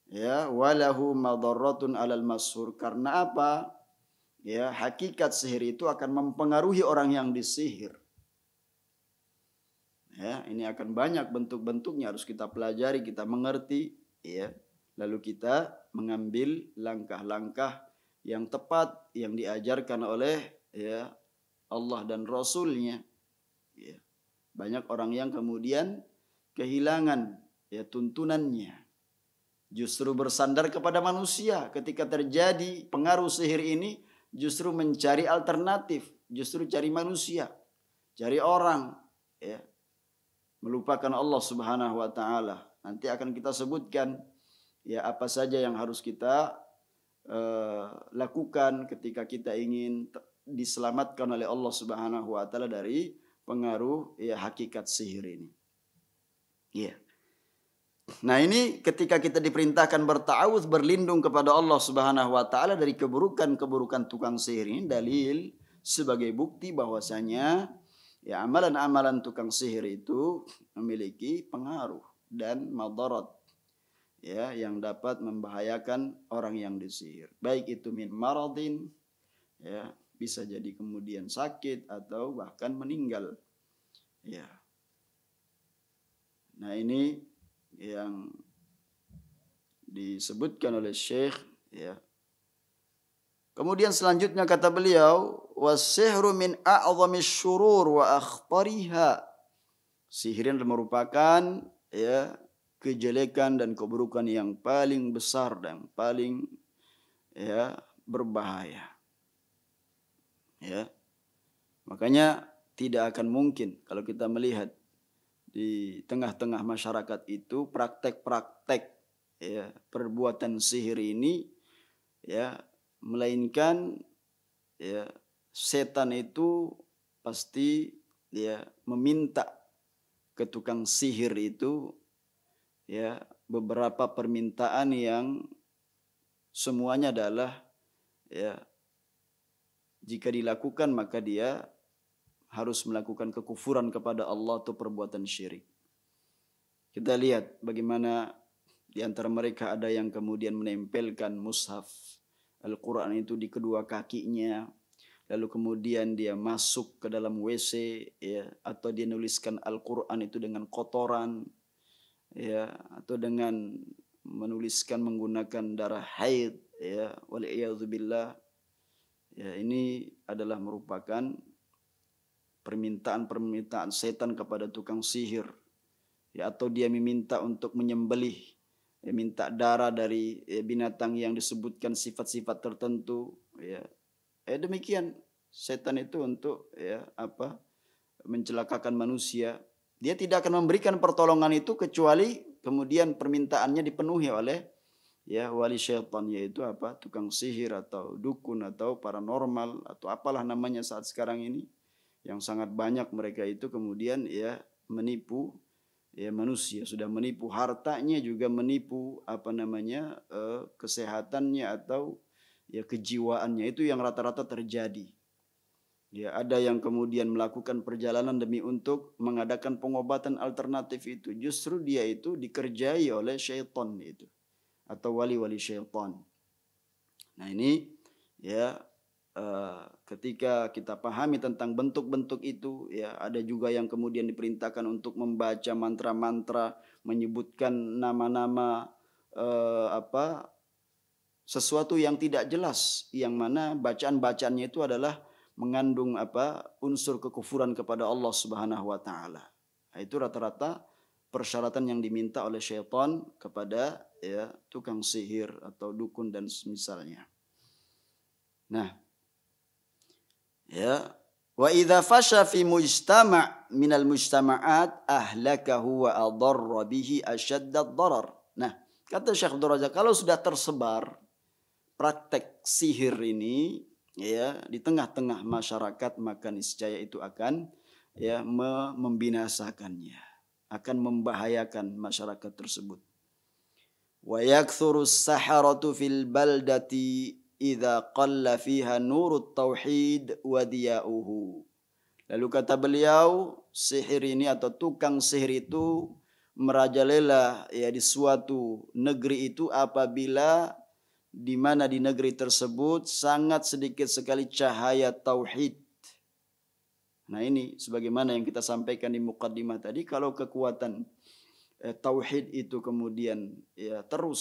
Ya, walahu madarratun 'alal mashur. Karena apa? Ya, hakikat sihir itu akan mempengaruhi orang yang disihir. Ya, ini akan banyak bentuk-bentuknya, harus kita pelajari, kita mengerti, ya. Lalu kita mengambil langkah-langkah yang tepat yang diajarkan oleh ya Allah dan Rasul-Nya. Ya. Banyak orang yang kemudian kehilangan ya tuntunannya. Justru bersandar kepada manusia ketika terjadi pengaruh sihir ini, justru mencari alternatif, justru cari manusia, cari orang, ya. Melupakan Allah Subhanahu wa taala. Nanti akan kita sebutkan ya apa saja yang harus kita lakukan ketika kita ingin diselamatkan oleh Allah Subhanahu wa taala dari pengaruh ya hakikat sihir ini. Iya. Nah, ini ketika kita diperintahkan berta'awudz, berlindung kepada Allah Subhanahu wa taala dari keburukan-keburukan tukang sihir, ini dalil sebagai bukti bahwasanya ya amalan-amalan tukang sihir itu memiliki pengaruh dan madarat ya yang dapat membahayakan orang yang disihir. Baik itu min maradin ya, bisa jadi kemudian sakit atau bahkan meninggal. Ya. Nah, ini yang disebutkan oleh Syekh ya. Kemudian selanjutnya kata beliau, was-sihru min a'zamis syurur wa akhtariha. Sihir merupakan ya kejelekan dan keburukan yang paling besar dan paling ya berbahaya. Ya. Makanya tidak akan mungkin kalau kita melihat di tengah-tengah masyarakat itu praktek-praktek ya perbuatan sihir ini ya, melainkan ya setan itu pasti ya meminta ke tukang sihir itu ya beberapa permintaan yang semuanya adalah ya jika dilakukan maka dia harus melakukan kekufuran kepada Allah atau perbuatan syirik. Kita lihat bagaimana di antara mereka ada yang kemudian menempelkan mushaf Al-Quran itu di kedua kakinya, lalu kemudian dia masuk ke dalam WC ya, atau dia nuliskan Al-Quran itu dengan kotoran ya, atau dengan menuliskan menggunakan darah haid ya, waliyadzubillah. Ya, ini adalah merupakan permintaan setan kepada tukang sihir ya, atau dia meminta untuk menyembelih ya, minta darah dari ya, binatang yang disebutkan sifat-sifat tertentu ya. Demikian setan itu untuk ya apa mencelakakan manusia. Dia tidak akan memberikan pertolongan itu kecuali kemudian permintaannya dipenuhi oleh ya wali syaitan, yaitu apa tukang sihir atau dukun atau paranormal atau apalah namanya saat sekarang ini, yang sangat banyak mereka itu kemudian ya menipu ya manusia, sudah menipu hartanya juga menipu apa namanya kesehatannya atau ya kejiwaannya, itu yang rata-rata terjadi. Ya, ada yang kemudian melakukan perjalanan demi untuk mengadakan pengobatan alternatif itu, justru dia itu dikerjai oleh syaitan itu atau wali-wali syaitan. Nah, ini ya ketika kita pahami tentang bentuk-bentuk itu ya, ada juga yang kemudian diperintahkan untuk membaca mantra-mantra, menyebutkan nama-nama sesuatu yang tidak jelas, yang mana bacaan-bacaannya itu adalah mengandung unsur kekufuran kepada Allah Subhanahu wa taala. Nah, itu rata-rata persyaratan yang diminta oleh syaitan kepada ya tukang sihir atau dukun dan semisalnya. Nah, ya, wa idza fasha fi mujtama' minal mujtama'at ahlakahu wa adarra bihi ashadda ad-darar. Nah, kata Syekh Abdul Razak, kalau sudah tersebar praktek sihir ini ya di tengah-tengah masyarakat, maka niscaya itu akan ya membinasakannya, akan membahayakan masyarakat tersebut. Wa yakthuru as-saharatu fil baldati idza qalla fiha nurut tauhid wa diya'uhu. Lalu kata beliau, sihir ini atau tukang sihir itu merajalela ya di suatu negeri itu apabila di mana di negeri tersebut sangat sedikit sekali cahaya tauhid. Nah ini sebagaimana yang kita sampaikan di muqaddimah tadi, kalau kekuatan tauhid itu kemudian ya terus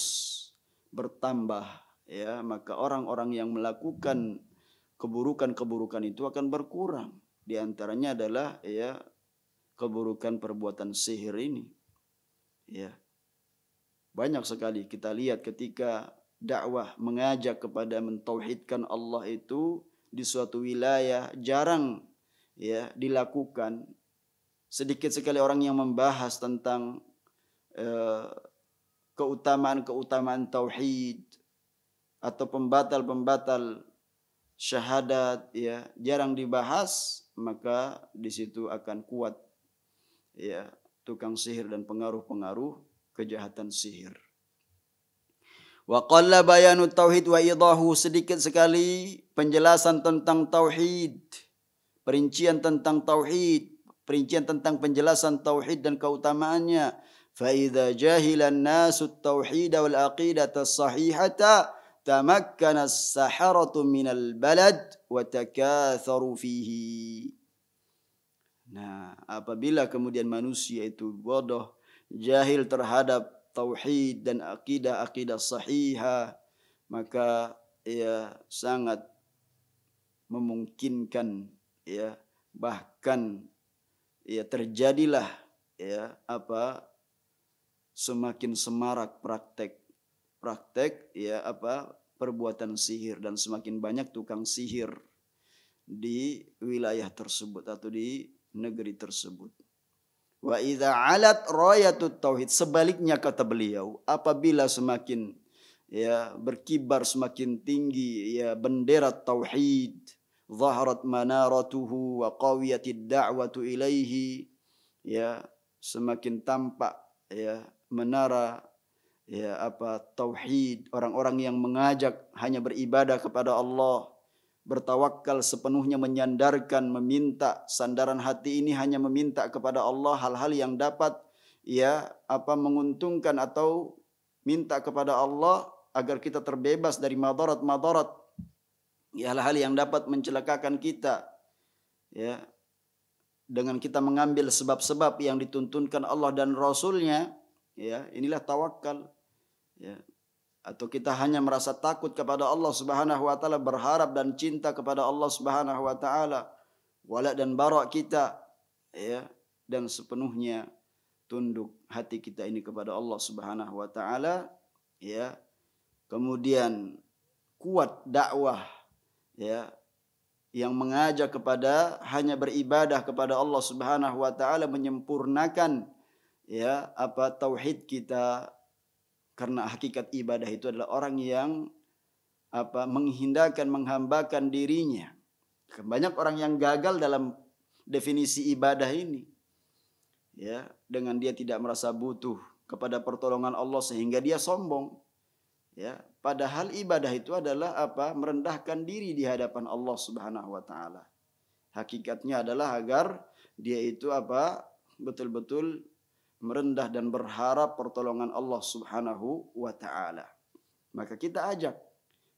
bertambah ya, maka orang-orang yang melakukan keburukan-keburukan itu akan berkurang. Di antaranya adalah ya keburukan perbuatan sihir ini. Ya. Banyak sekali kita lihat ketika dakwah mengajak kepada mentauhidkan Allah itu di suatu wilayah jarang ya dilakukan. Sedikit sekali orang yang membahas tentang keutamaan-keutamaan tauhid atau pembatal-pembatal syahadat ya jarang dibahas, maka di situ akan kuat ya tukang sihir dan pengaruh-pengaruh kejahatan sihir. Wa qalla bayanu tauhid wa idahu, sedikit sekali penjelasan tentang tauhid, perincian tentang tauhid, perincian tentang penjelasan tauhid dan keutamaannya. Fa idza jahilan nasu at-tauhid wal aqidata as-sahihata tamakkana as-saharatu minal balad wa takatharu fihi. Nah, apabila kemudian manusia itu bodoh, jahil terhadap tauhid dan akidah sahihah, maka ya sangat memungkinkan ya bahkan ya terjadilah ya semakin semarak praktek ya perbuatan sihir dan semakin banyak tukang sihir di wilayah tersebut atau di negeri tersebut. Wa idza alat rayatut tauhid, sebaliknya kata beliau, apabila semakin ya berkibar semakin tinggi ya bendera tauhid, zaharat manaratuhu wa qawiyatid da'watu ilaihi, ya semakin tampak ya menara ya tauhid, orang-orang yang mengajak hanya beribadah kepada Allah, bertawakal sepenuhnya, menyandarkan, meminta sandaran hati ini hanya meminta kepada Allah hal-hal yang dapat ya menguntungkan, atau minta kepada Allah agar kita terbebas dari madarat-madarat ya hal-hal yang dapat mencelakakan kita ya, dengan kita mengambil sebab-sebab yang dituntunkan Allah dan Rasulnya ya, inilah tawakal ya. Atau kita hanya merasa takut kepada Allah Subhanahu wa taala, berharap dan cinta kepada Allah Subhanahu wa taala, wala dan bara kita ya, dan sepenuhnya tunduk hati kita ini kepada Allah Subhanahu wa taala ya. Kemudian kuat dakwah ya yang mengajak kepada hanya beribadah kepada Allah Subhanahu wa taala, menyempurnakan ya tauhid kita. Karena hakikat ibadah itu adalah orang yang menghindarkan, menghambakan dirinya. Banyak orang yang gagal dalam definisi ibadah ini. Ya, dengan dia tidak merasa butuh kepada pertolongan Allah sehingga dia sombong. Ya, padahal ibadah itu adalah merendahkan diri di hadapan Allah Subhanahu wa taala. Hakikatnya adalah agar dia itu betul-betul merendah dan berharap pertolongan Allah Subhanahu wa taala. Maka kita ajak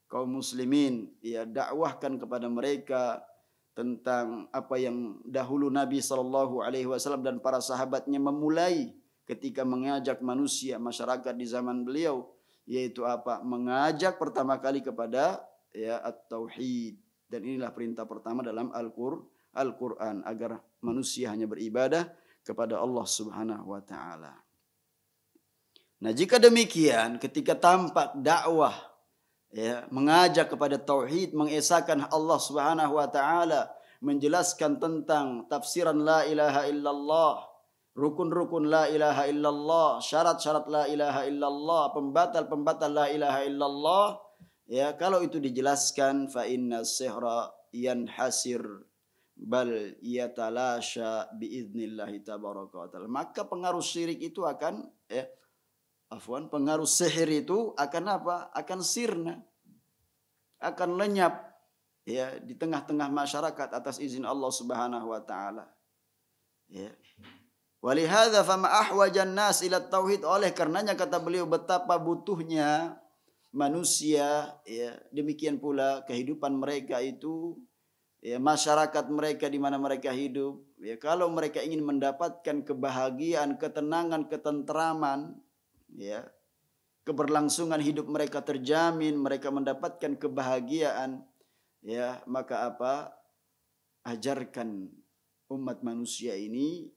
kaum muslimin ya, dakwahkan kepada mereka tentang apa yang dahulu Nabi sallallahu alaihi wasallam dan para sahabatnya memulai ketika mengajak manusia, masyarakat di zaman beliau, yaitu mengajak pertama kali kepada ya at-tauhid, dan inilah perintah pertama dalam Al-Qur'an agar manusia hanya beribadah kepada Allah Subhanahu wa taala. Nah, jika demikian ketika tampak dakwah ya mengajak kepada tauhid, mengesahkan Allah Subhanahu wa taala, menjelaskan tentang tafsiran la ilaha illallah, rukun-rukun la ilaha illallah, syarat-syarat la ilaha illallah, pembatal-pembatal la ilaha illallah ya, kalau itu dijelaskan fa inna sihra yanhasir bal yatalasha biiznillahi tabaraka wa taala, maka pengaruh syirik itu akan pengaruh sihir itu akan akan sirna, akan lenyap ya di tengah-tengah masyarakat atas izin Allah Subhanahu wa taala ya. Walihadza fama ahwajan nas ila tauhid, oleh karenanya kata beliau betapa butuhnya manusia, ya, demikian pula kehidupan mereka itu, ya, masyarakat mereka di mana mereka hidup, ya, kalau mereka ingin mendapatkan kebahagiaan, ketenangan, ketentraman, ya, keberlangsungan hidup mereka terjamin, mereka mendapatkan kebahagiaan, ya, maka apa? Ajarkan umat manusia ini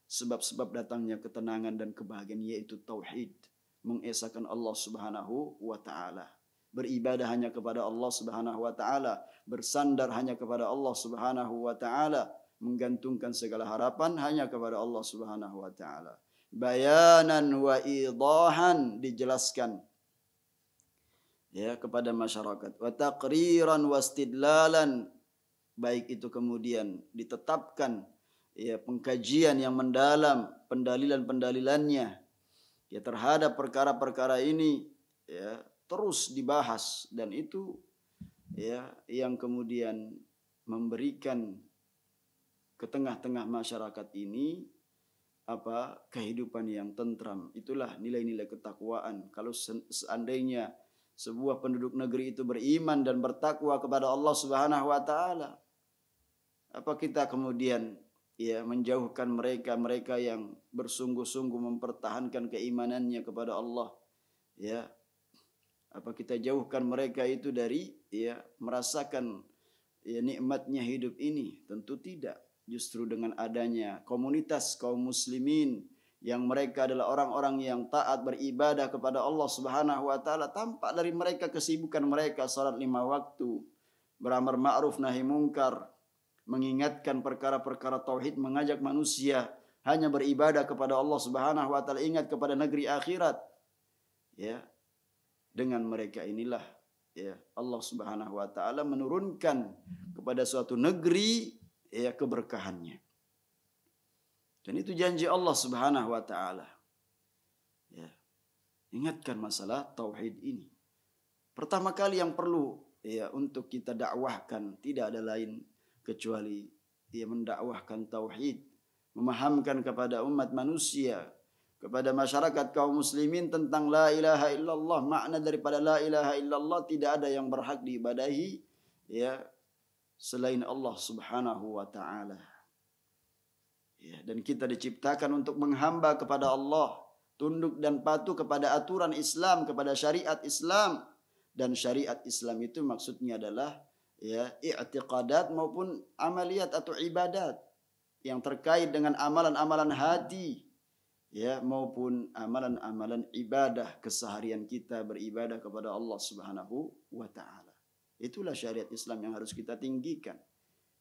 sebab-sebab datangnya ketenangan dan kebahagiaan, yaitu tauhid, mengesahkan Allah Subhanahu wa taala, beribadah hanya kepada Allah Subhanahu wa taala, bersandar hanya kepada Allah Subhanahu wa taala, menggantungkan segala harapan hanya kepada Allah Subhanahu wa taala. Bayanan wa idahan, dijelaskan, ya, kepada masyarakat, wa taqriran wa istidlalan, baik itu kemudian ditetapkan, ya, pengkajian yang mendalam, pendalilan-pendalilannya, ya, terhadap perkara-perkara ini, ya, terus dibahas, dan itu, ya, yang kemudian memberikan ke tengah-tengah masyarakat ini apa? Kehidupan yang tentram. Itulah nilai-nilai ketakwaan. Kalau seandainya sebuah penduduk negeri itu beriman dan bertakwa kepada Allah Subhanahu wa taala, apa kita kemudian, ya, menjauhkan mereka yang bersungguh-sungguh mempertahankan keimanannya kepada Allah, ya, apa kita jauhkan mereka itu dari, ya, merasakan, ya, nikmatnya hidup ini? Tentu tidak. Justru dengan adanya komunitas kaum muslimin yang mereka adalah orang-orang yang taat beribadah kepada Allah Subhanahu wa taala, tampak dari mereka kesibukan mereka salat 5 waktu, beramar ma'ruf nahi mungkar, mengingatkan perkara-perkara tauhid, mengajak manusia hanya beribadah kepada Allah Subhanahu wa taala, ingat kepada negeri akhirat. Ya, dengan mereka inilah, ya, Allah Subhanahu wa taala menurunkan kepada suatu negeri, ya, keberkahannya. Dan itu janji Allah Subhanahu wa taala. Ya, ingatkan masalah tauhid ini. Pertama kali yang perlu, ya, untuk kita dakwahkan tidak ada lain kecuali dia mendakwahkan tauhid, memahamkan kepada umat manusia, kepada masyarakat kaum muslimin tentang la ilaha illallah. Makna daripada la ilaha illallah, tidak ada yang berhak diibadahi, ya, selain Allah Subhanahu wa taala. Ya, dan kita diciptakan untuk menghamba kepada Allah, tunduk dan patuh kepada aturan Islam, kepada syariat Islam. Dan syariat Islam itu maksudnya adalah, ya, i'tiqadat maupun amaliyat atau ibadat yang terkait dengan amalan-amalan hati, ya, maupun amalan-amalan ibadah keseharian kita beribadah kepada Allah Subhanahu wa taala. Itulah syariat Islam yang harus kita tinggikan.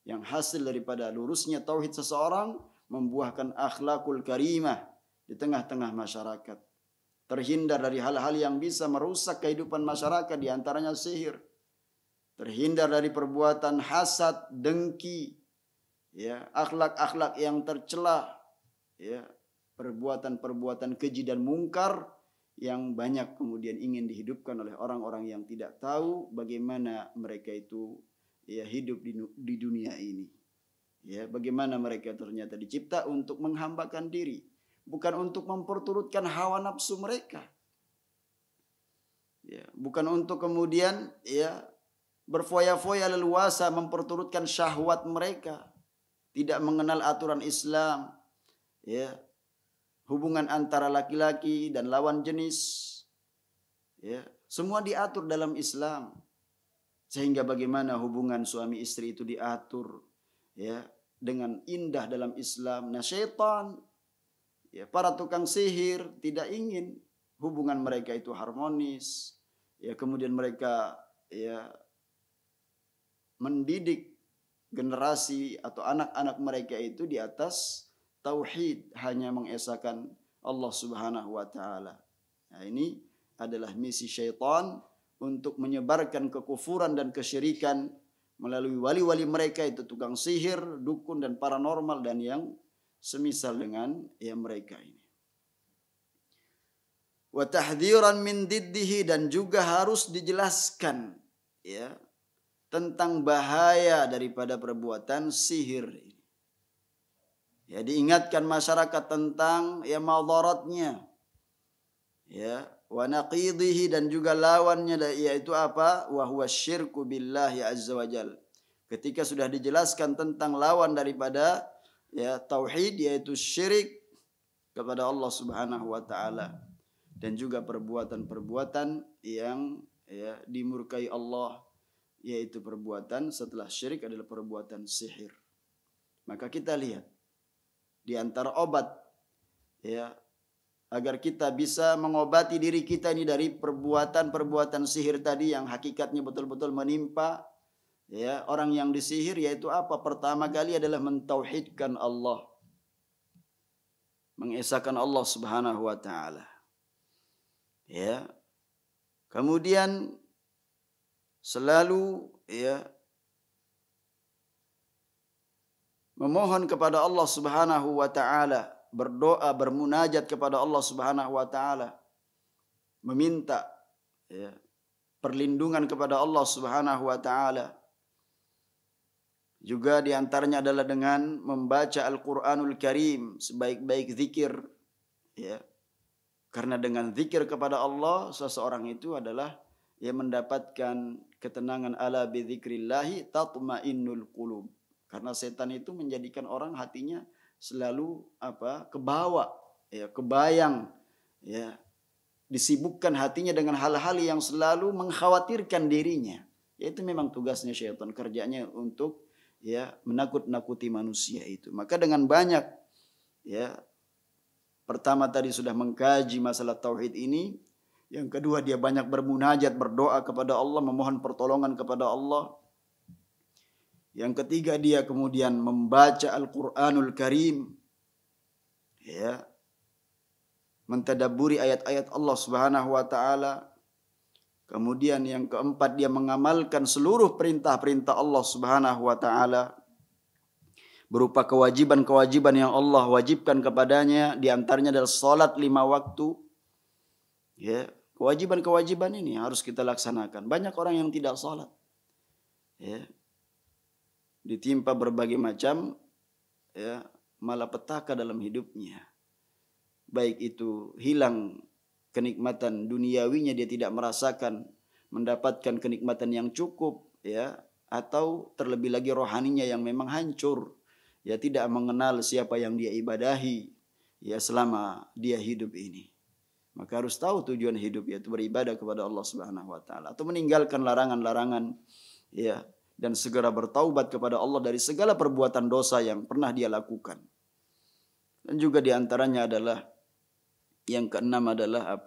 Yang hasil daripada lurusnya tauhid seseorang membuahkan akhlakul karimah di tengah-tengah masyarakat. Terhindar dari hal-hal yang bisa merusak kehidupan masyarakat, di antaranya sihir. Terhindar dari perbuatan hasad, dengki, ya, akhlak-akhlak yang tercela, ya, perbuatan-perbuatan keji dan mungkar yang banyak kemudian ingin dihidupkan oleh orang-orang yang tidak tahu bagaimana mereka itu, ya, hidup di dunia ini. Ya, bagaimana mereka ternyata dicipta untuk menghambakan diri, bukan untuk memperturutkan hawa nafsu mereka. Ya, bukan untuk kemudian, ya, berfoya-foya leluasa memperturutkan syahwat mereka, tidak mengenal aturan Islam, ya, hubungan antara laki-laki dan lawan jenis, ya, semua diatur dalam Islam. Sehingga bagaimana hubungan suami istri itu diatur, ya, dengan indah dalam Islam. Nah, syaitan, ya, para tukang sihir tidak ingin hubungan mereka itu harmonis, ya, kemudian mereka, ya, mendidik generasi atau anak-anak mereka itu di atas tauhid, hanya mengesahkan Allah Subhanahu wa taala. Nah, ini adalah misi syaitan untuk menyebarkan kekufuran dan kesyirikan melalui wali-wali mereka itu, tukang sihir, dukun dan paranormal dan yang semisal dengan, ya, mereka ini. Wa tahdhiran min diddihi, dan juga harus dijelaskan, ya, tentang bahaya daripada perbuatan sihir ini. Ya, diingatkan masyarakat tentang ya madaratnya. Ya, wa naqidihi, dan juga lawannya, yaitu apa? Wa huwa syirku billahi azza wajal. Ketika sudah dijelaskan tentang lawan daripada ya tauhid, yaitu syirik kepada Allah Subhanahu wa taala, dan juga perbuatan-perbuatan yang ya dimurkai Allah, yaitu perbuatan setelah syirik adalah perbuatan sihir. Maka kita lihat di antara obat ya agar kita bisa mengobati diri kita ini dari perbuatan-perbuatan sihir tadi yang hakikatnya betul-betul menimpa ya orang yang disihir, yaitu apa? Pertama kali adalah mentauhidkan Allah, mengesahkan Allah Subhanahu wa taala. Ya. Kemudian selalu ya memohon kepada Allah Subhanahu wa taala, berdoa, bermunajat kepada Allah Subhanahu wa taala, meminta ya, perlindungan kepada Allah Subhanahu wa taala. Juga diantaranya adalah dengan membaca Al-Quranul Karim sebaik-baik zikir. Ya. Karena dengan zikir kepada Allah, seseorang itu adalah ya mendapatkan ketenangan. Ala bi dzikrillahi tatmainnul qulub. Karena setan itu menjadikan orang hatinya selalu kebawa, ya, kebayang, ya, disibukkan hatinya dengan hal-hal yang selalu mengkhawatirkan dirinya. Itu memang tugasnya syaitan, kerjanya untuk ya menakut-nakuti manusia itu. Maka dengan banyak ya, pertama tadi sudah mengkaji masalah tauhid ini, yang kedua dia banyak bermunajat, berdoa kepada Allah, memohon pertolongan kepada Allah. Yang ketiga dia kemudian membaca Al-Quranul Karim, ya, mentadabburi ayat-ayat Allah Subhanahu wa taala. Kemudian yang keempat dia mengamalkan seluruh perintah-perintah Allah Subhanahu wa taala berupa kewajiban-kewajiban yang Allah wajibkan kepadanya, di antaranya adalah salat 5 waktu. Ya, kewajiban-kewajiban ini harus kita laksanakan. Banyak orang yang tidak salat. Ya. Ditimpa berbagai macam ya malapetaka dalam hidupnya. Baik itu hilang kenikmatan duniawinya, dia tidak merasakan mendapatkan kenikmatan yang cukup ya, atau terlebih lagi rohaninya yang memang hancur, ya tidak mengenal siapa yang dia ibadahi ya selama dia hidup ini. Maka harus tahu tujuan hidup, yaitu beribadah kepada Allah Subhanahu wa taala, atau meninggalkan larangan-larangan ya, dan segera bertaubat kepada Allah dari segala perbuatan dosa yang pernah dia lakukan. Dan juga diantaranya adalah yang keenam adalah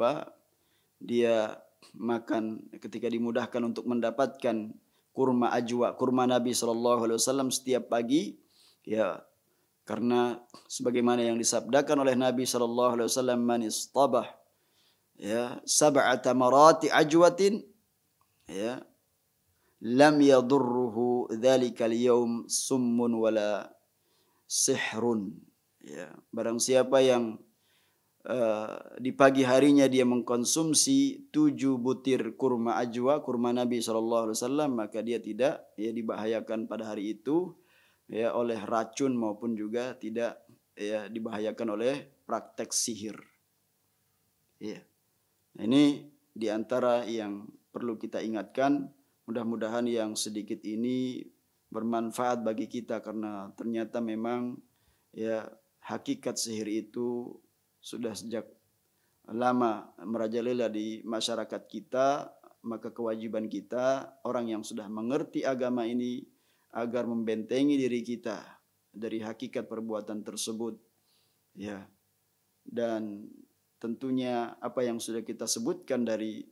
dia makan ketika dimudahkan untuk mendapatkan kurma ajwa, kurma Nabi SAW setiap pagi, ya, karena sebagaimana yang disabdakan oleh Nabi SAW, man istabah ya sab'ata marati ajwatin ya lam yadurruhu dzalikal yaum summun wala sihrun. Ya, barang siapa yang di pagi harinya dia mengkonsumsi 7 butir kurma ajwa, kurma Nabi SAW, maka dia tidak ya dibahayakan pada hari itu ya oleh racun, maupun juga tidak ya dibahayakan oleh praktek sihir. Ya. Nah, ini diantara yang perlu kita ingatkan. Mudah-mudahan yang sedikit ini bermanfaat bagi kita, karena ternyata memang ya hakikat sihir itu sudah sejak lama merajalela di masyarakat kita. Maka kewajiban kita, orang yang sudah mengerti agama ini, agar membentengi diri kita dari hakikat perbuatan tersebut. Ya. Dan tentunya apa yang sudah kita sebutkan dari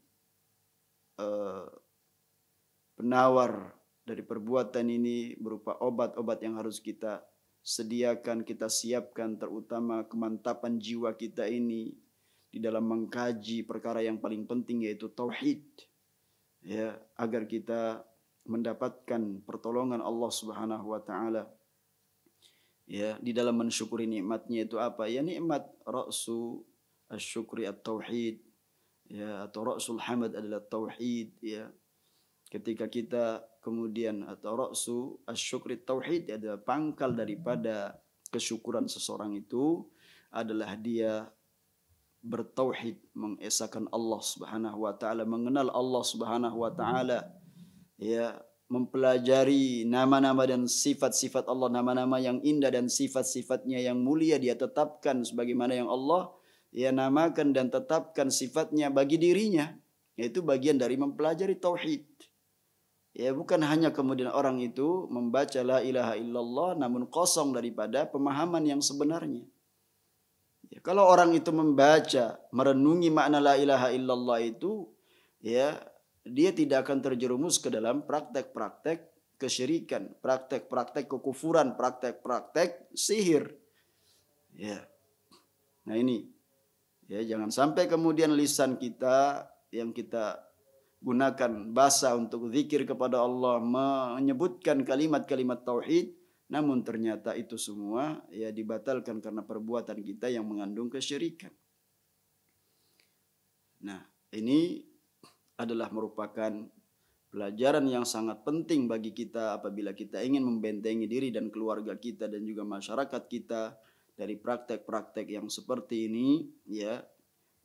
penawar dari perbuatan ini berupa obat-obat yang harus kita sediakan, kita siapkan, terutama kemantapan jiwa kita ini di dalam mengkaji perkara yang paling penting, yaitu tauhid, ya, agar kita mendapatkan pertolongan Allah Subhanahu wa taala ya di dalam mensyukuri nikmatnya. Itu apa? Ya nikmat ra'su asyukri at-tauhid ya, atau ra'sul hamad adalah tauhid ya. Ketika kita kemudian, atau ra'su asyukri tauhid adalah pangkal daripada kesyukuran seseorang itu adalah dia bertauhid, mengesahkan Allah Subhanahu wa taala, mengenal Allah Subhanahu wa taala, ya, mempelajari nama-nama dan sifat-sifat Allah, nama-nama yang indah dan sifat-sifatnya yang mulia dia tetapkan sebagaimana yang Allah ya namakan dan tetapkan sifatnya bagi dirinya. Yaitu bagian dari mempelajari tauhid. Ya, bukan hanya kemudian orang itu membaca la ilaha illallah namun kosong daripada pemahaman yang sebenarnya. Ya, kalau orang itu membaca, merenungi makna la ilaha illallah itu, ya, dia tidak akan terjerumus ke dalam praktek-praktek kesyirikan, praktek-praktek kekufuran, praktek-praktek sihir. Ya. Nah ini, ya, jangan sampai kemudian lisan kita yang kita gunakan bahasa untuk zikir kepada Allah, menyebutkan kalimat-kalimat tauhid, namun ternyata itu semua ya dibatalkan karena perbuatan kita yang mengandung kesyirikan. Nah, ini adalah merupakan pelajaran yang sangat penting bagi kita apabila kita ingin membentengi diri dan keluarga kita dan juga masyarakat kita dari praktek-praktek yang seperti ini, ya,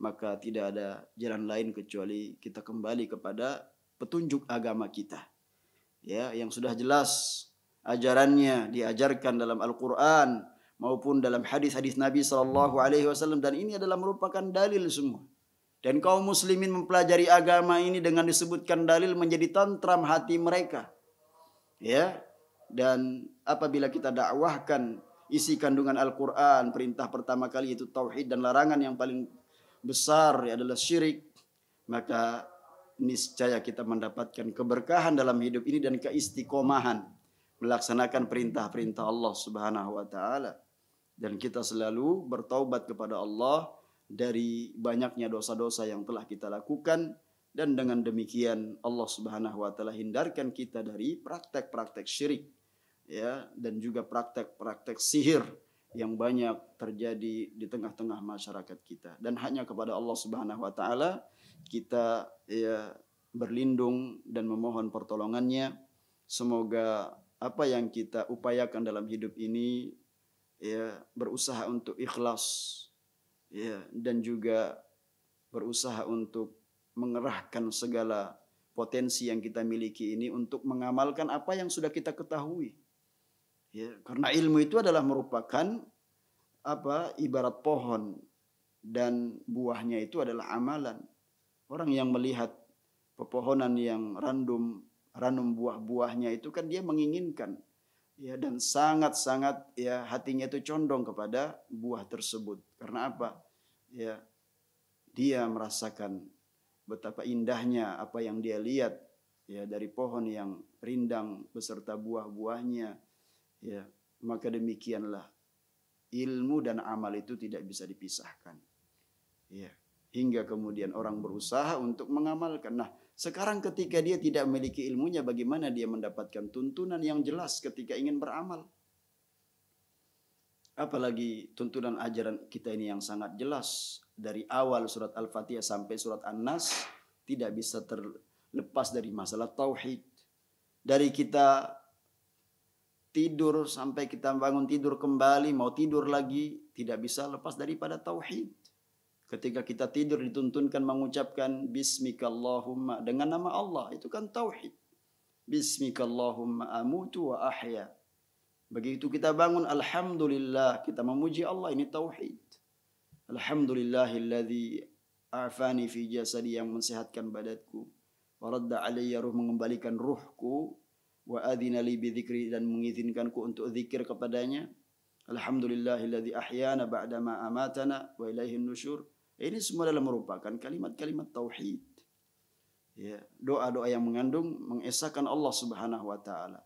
maka tidak ada jalan lain kecuali kita kembali kepada petunjuk agama kita, ya, yang sudah jelas ajarannya diajarkan dalam Al-Quran maupun dalam hadis-hadis Nabi SAW, dan ini adalah merupakan dalil semua. Dan kaum muslimin mempelajari agama ini dengan disebutkan dalil menjadi tentram hati mereka. Ya. Dan apabila kita dakwahkan isi kandungan Al-Quran, perintah pertama kali itu tauhid dan larangan yang paling besar adalah syirik, maka niscaya kita mendapatkan keberkahan dalam hidup ini dan keistiqomahan melaksanakan perintah-perintah Allah Subhanahu wa taala, dan kita selalu bertaubat kepada Allah dari banyaknya dosa-dosa yang telah kita lakukan, dan dengan demikian Allah Subhanahu wa taala hindarkan kita dari praktek-praktek syirik, ya, dan juga praktek-praktek sihir yang banyak terjadi di tengah-tengah masyarakat kita. Dan hanya kepada Allah Subhanahu wa taala kita ya berlindung dan memohon pertolongannya. Semoga apa yang kita upayakan dalam hidup ini ya berusaha untuk ikhlas, ya, dan juga berusaha untuk mengerahkan segala potensi yang kita miliki ini untuk mengamalkan apa yang sudah kita ketahui. Ya, karena ilmu itu adalah merupakan ibarat pohon dan buahnya itu adalah amalan. Orang yang melihat pepohonan yang ranum buah-buahnya itu kan dia menginginkan, ya, dan sangat-sangat ya hatinya itu condong kepada buah tersebut. Karena apa? Ya, dia merasakan betapa indahnya apa yang dia lihat, ya, dari pohon yang rindang beserta buah-buahnya. Ya, maka demikianlah ilmu dan amal itu tidak bisa dipisahkan. Ya, hingga kemudian orang berusaha untuk mengamalkan. Nah, sekarang ketika dia tidak memiliki ilmunya, bagaimana dia mendapatkan tuntunan yang jelas ketika ingin beramal? Apalagi tuntunan ajaran kita ini yang sangat jelas. Dari awal surat Al-Fatihah sampai surat An-Nas tidak bisa terlepas dari masalah tauhid. Dari kita tidur sampai kita bangun tidur kembali, mau tidur lagi, tidak bisa lepas daripada tauhid. Ketika kita tidur dituntunkan mengucapkan Bismikallahumma dengan nama Allah, itu kan tauhid. Bismikallahumma amutu wa ahya. Begitu kita bangun, alhamdulillah, kita memuji Allah, ini tauhid. Alhamdulillahilladzi afani fi jasadi, yang mensehatkan badanku. Wa radda alayya ruh, mengembalikan ruhku. Wa adzina li bidzikri, dan mengizinkanku untuk zikir kepadanya. Alhamdulillahilladzi ahyana ba'dama amatana wa ilaihin nusyur. Ini semua adalah merupakan kalimat-kalimat tauhid. Ya, doa-doa yang mengandung mengesahkan Allah Subhanahu wa taala.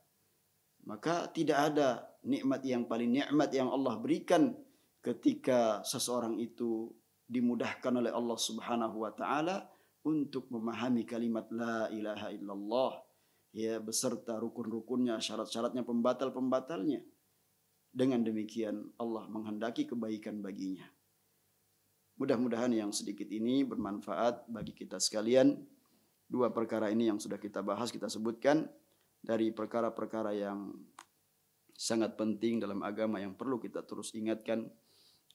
Maka tidak ada nikmat yang paling nikmat yang Allah berikan ketika seseorang itu dimudahkan oleh Allah Subhanahu wa taala untuk memahami kalimat la ilaha illallah, ya, beserta rukun-rukunnya, syarat-syaratnya, pembatal-pembatalnya. Dengan demikian Allah menghendaki kebaikan baginya. Mudah-mudahan yang sedikit ini bermanfaat bagi kita sekalian. Dua perkara ini yang sudah kita bahas, kita sebutkan dari perkara-perkara yang sangat penting dalam agama yang perlu kita terus ingatkan,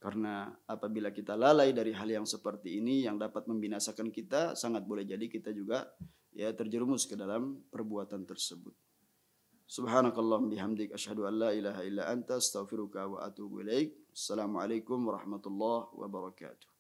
karena apabila kita lalai dari hal yang seperti ini yang dapat membinasakan kita, sangat boleh jadi kita juga ya terjerumus ke dalam perbuatan tersebut. Subhanakallahumma bihamdik asyhadu an la ilaha illa anta astaghfiruka wa atubu ilaik. Assalamualaikum warahmatullahi wabarakatuh.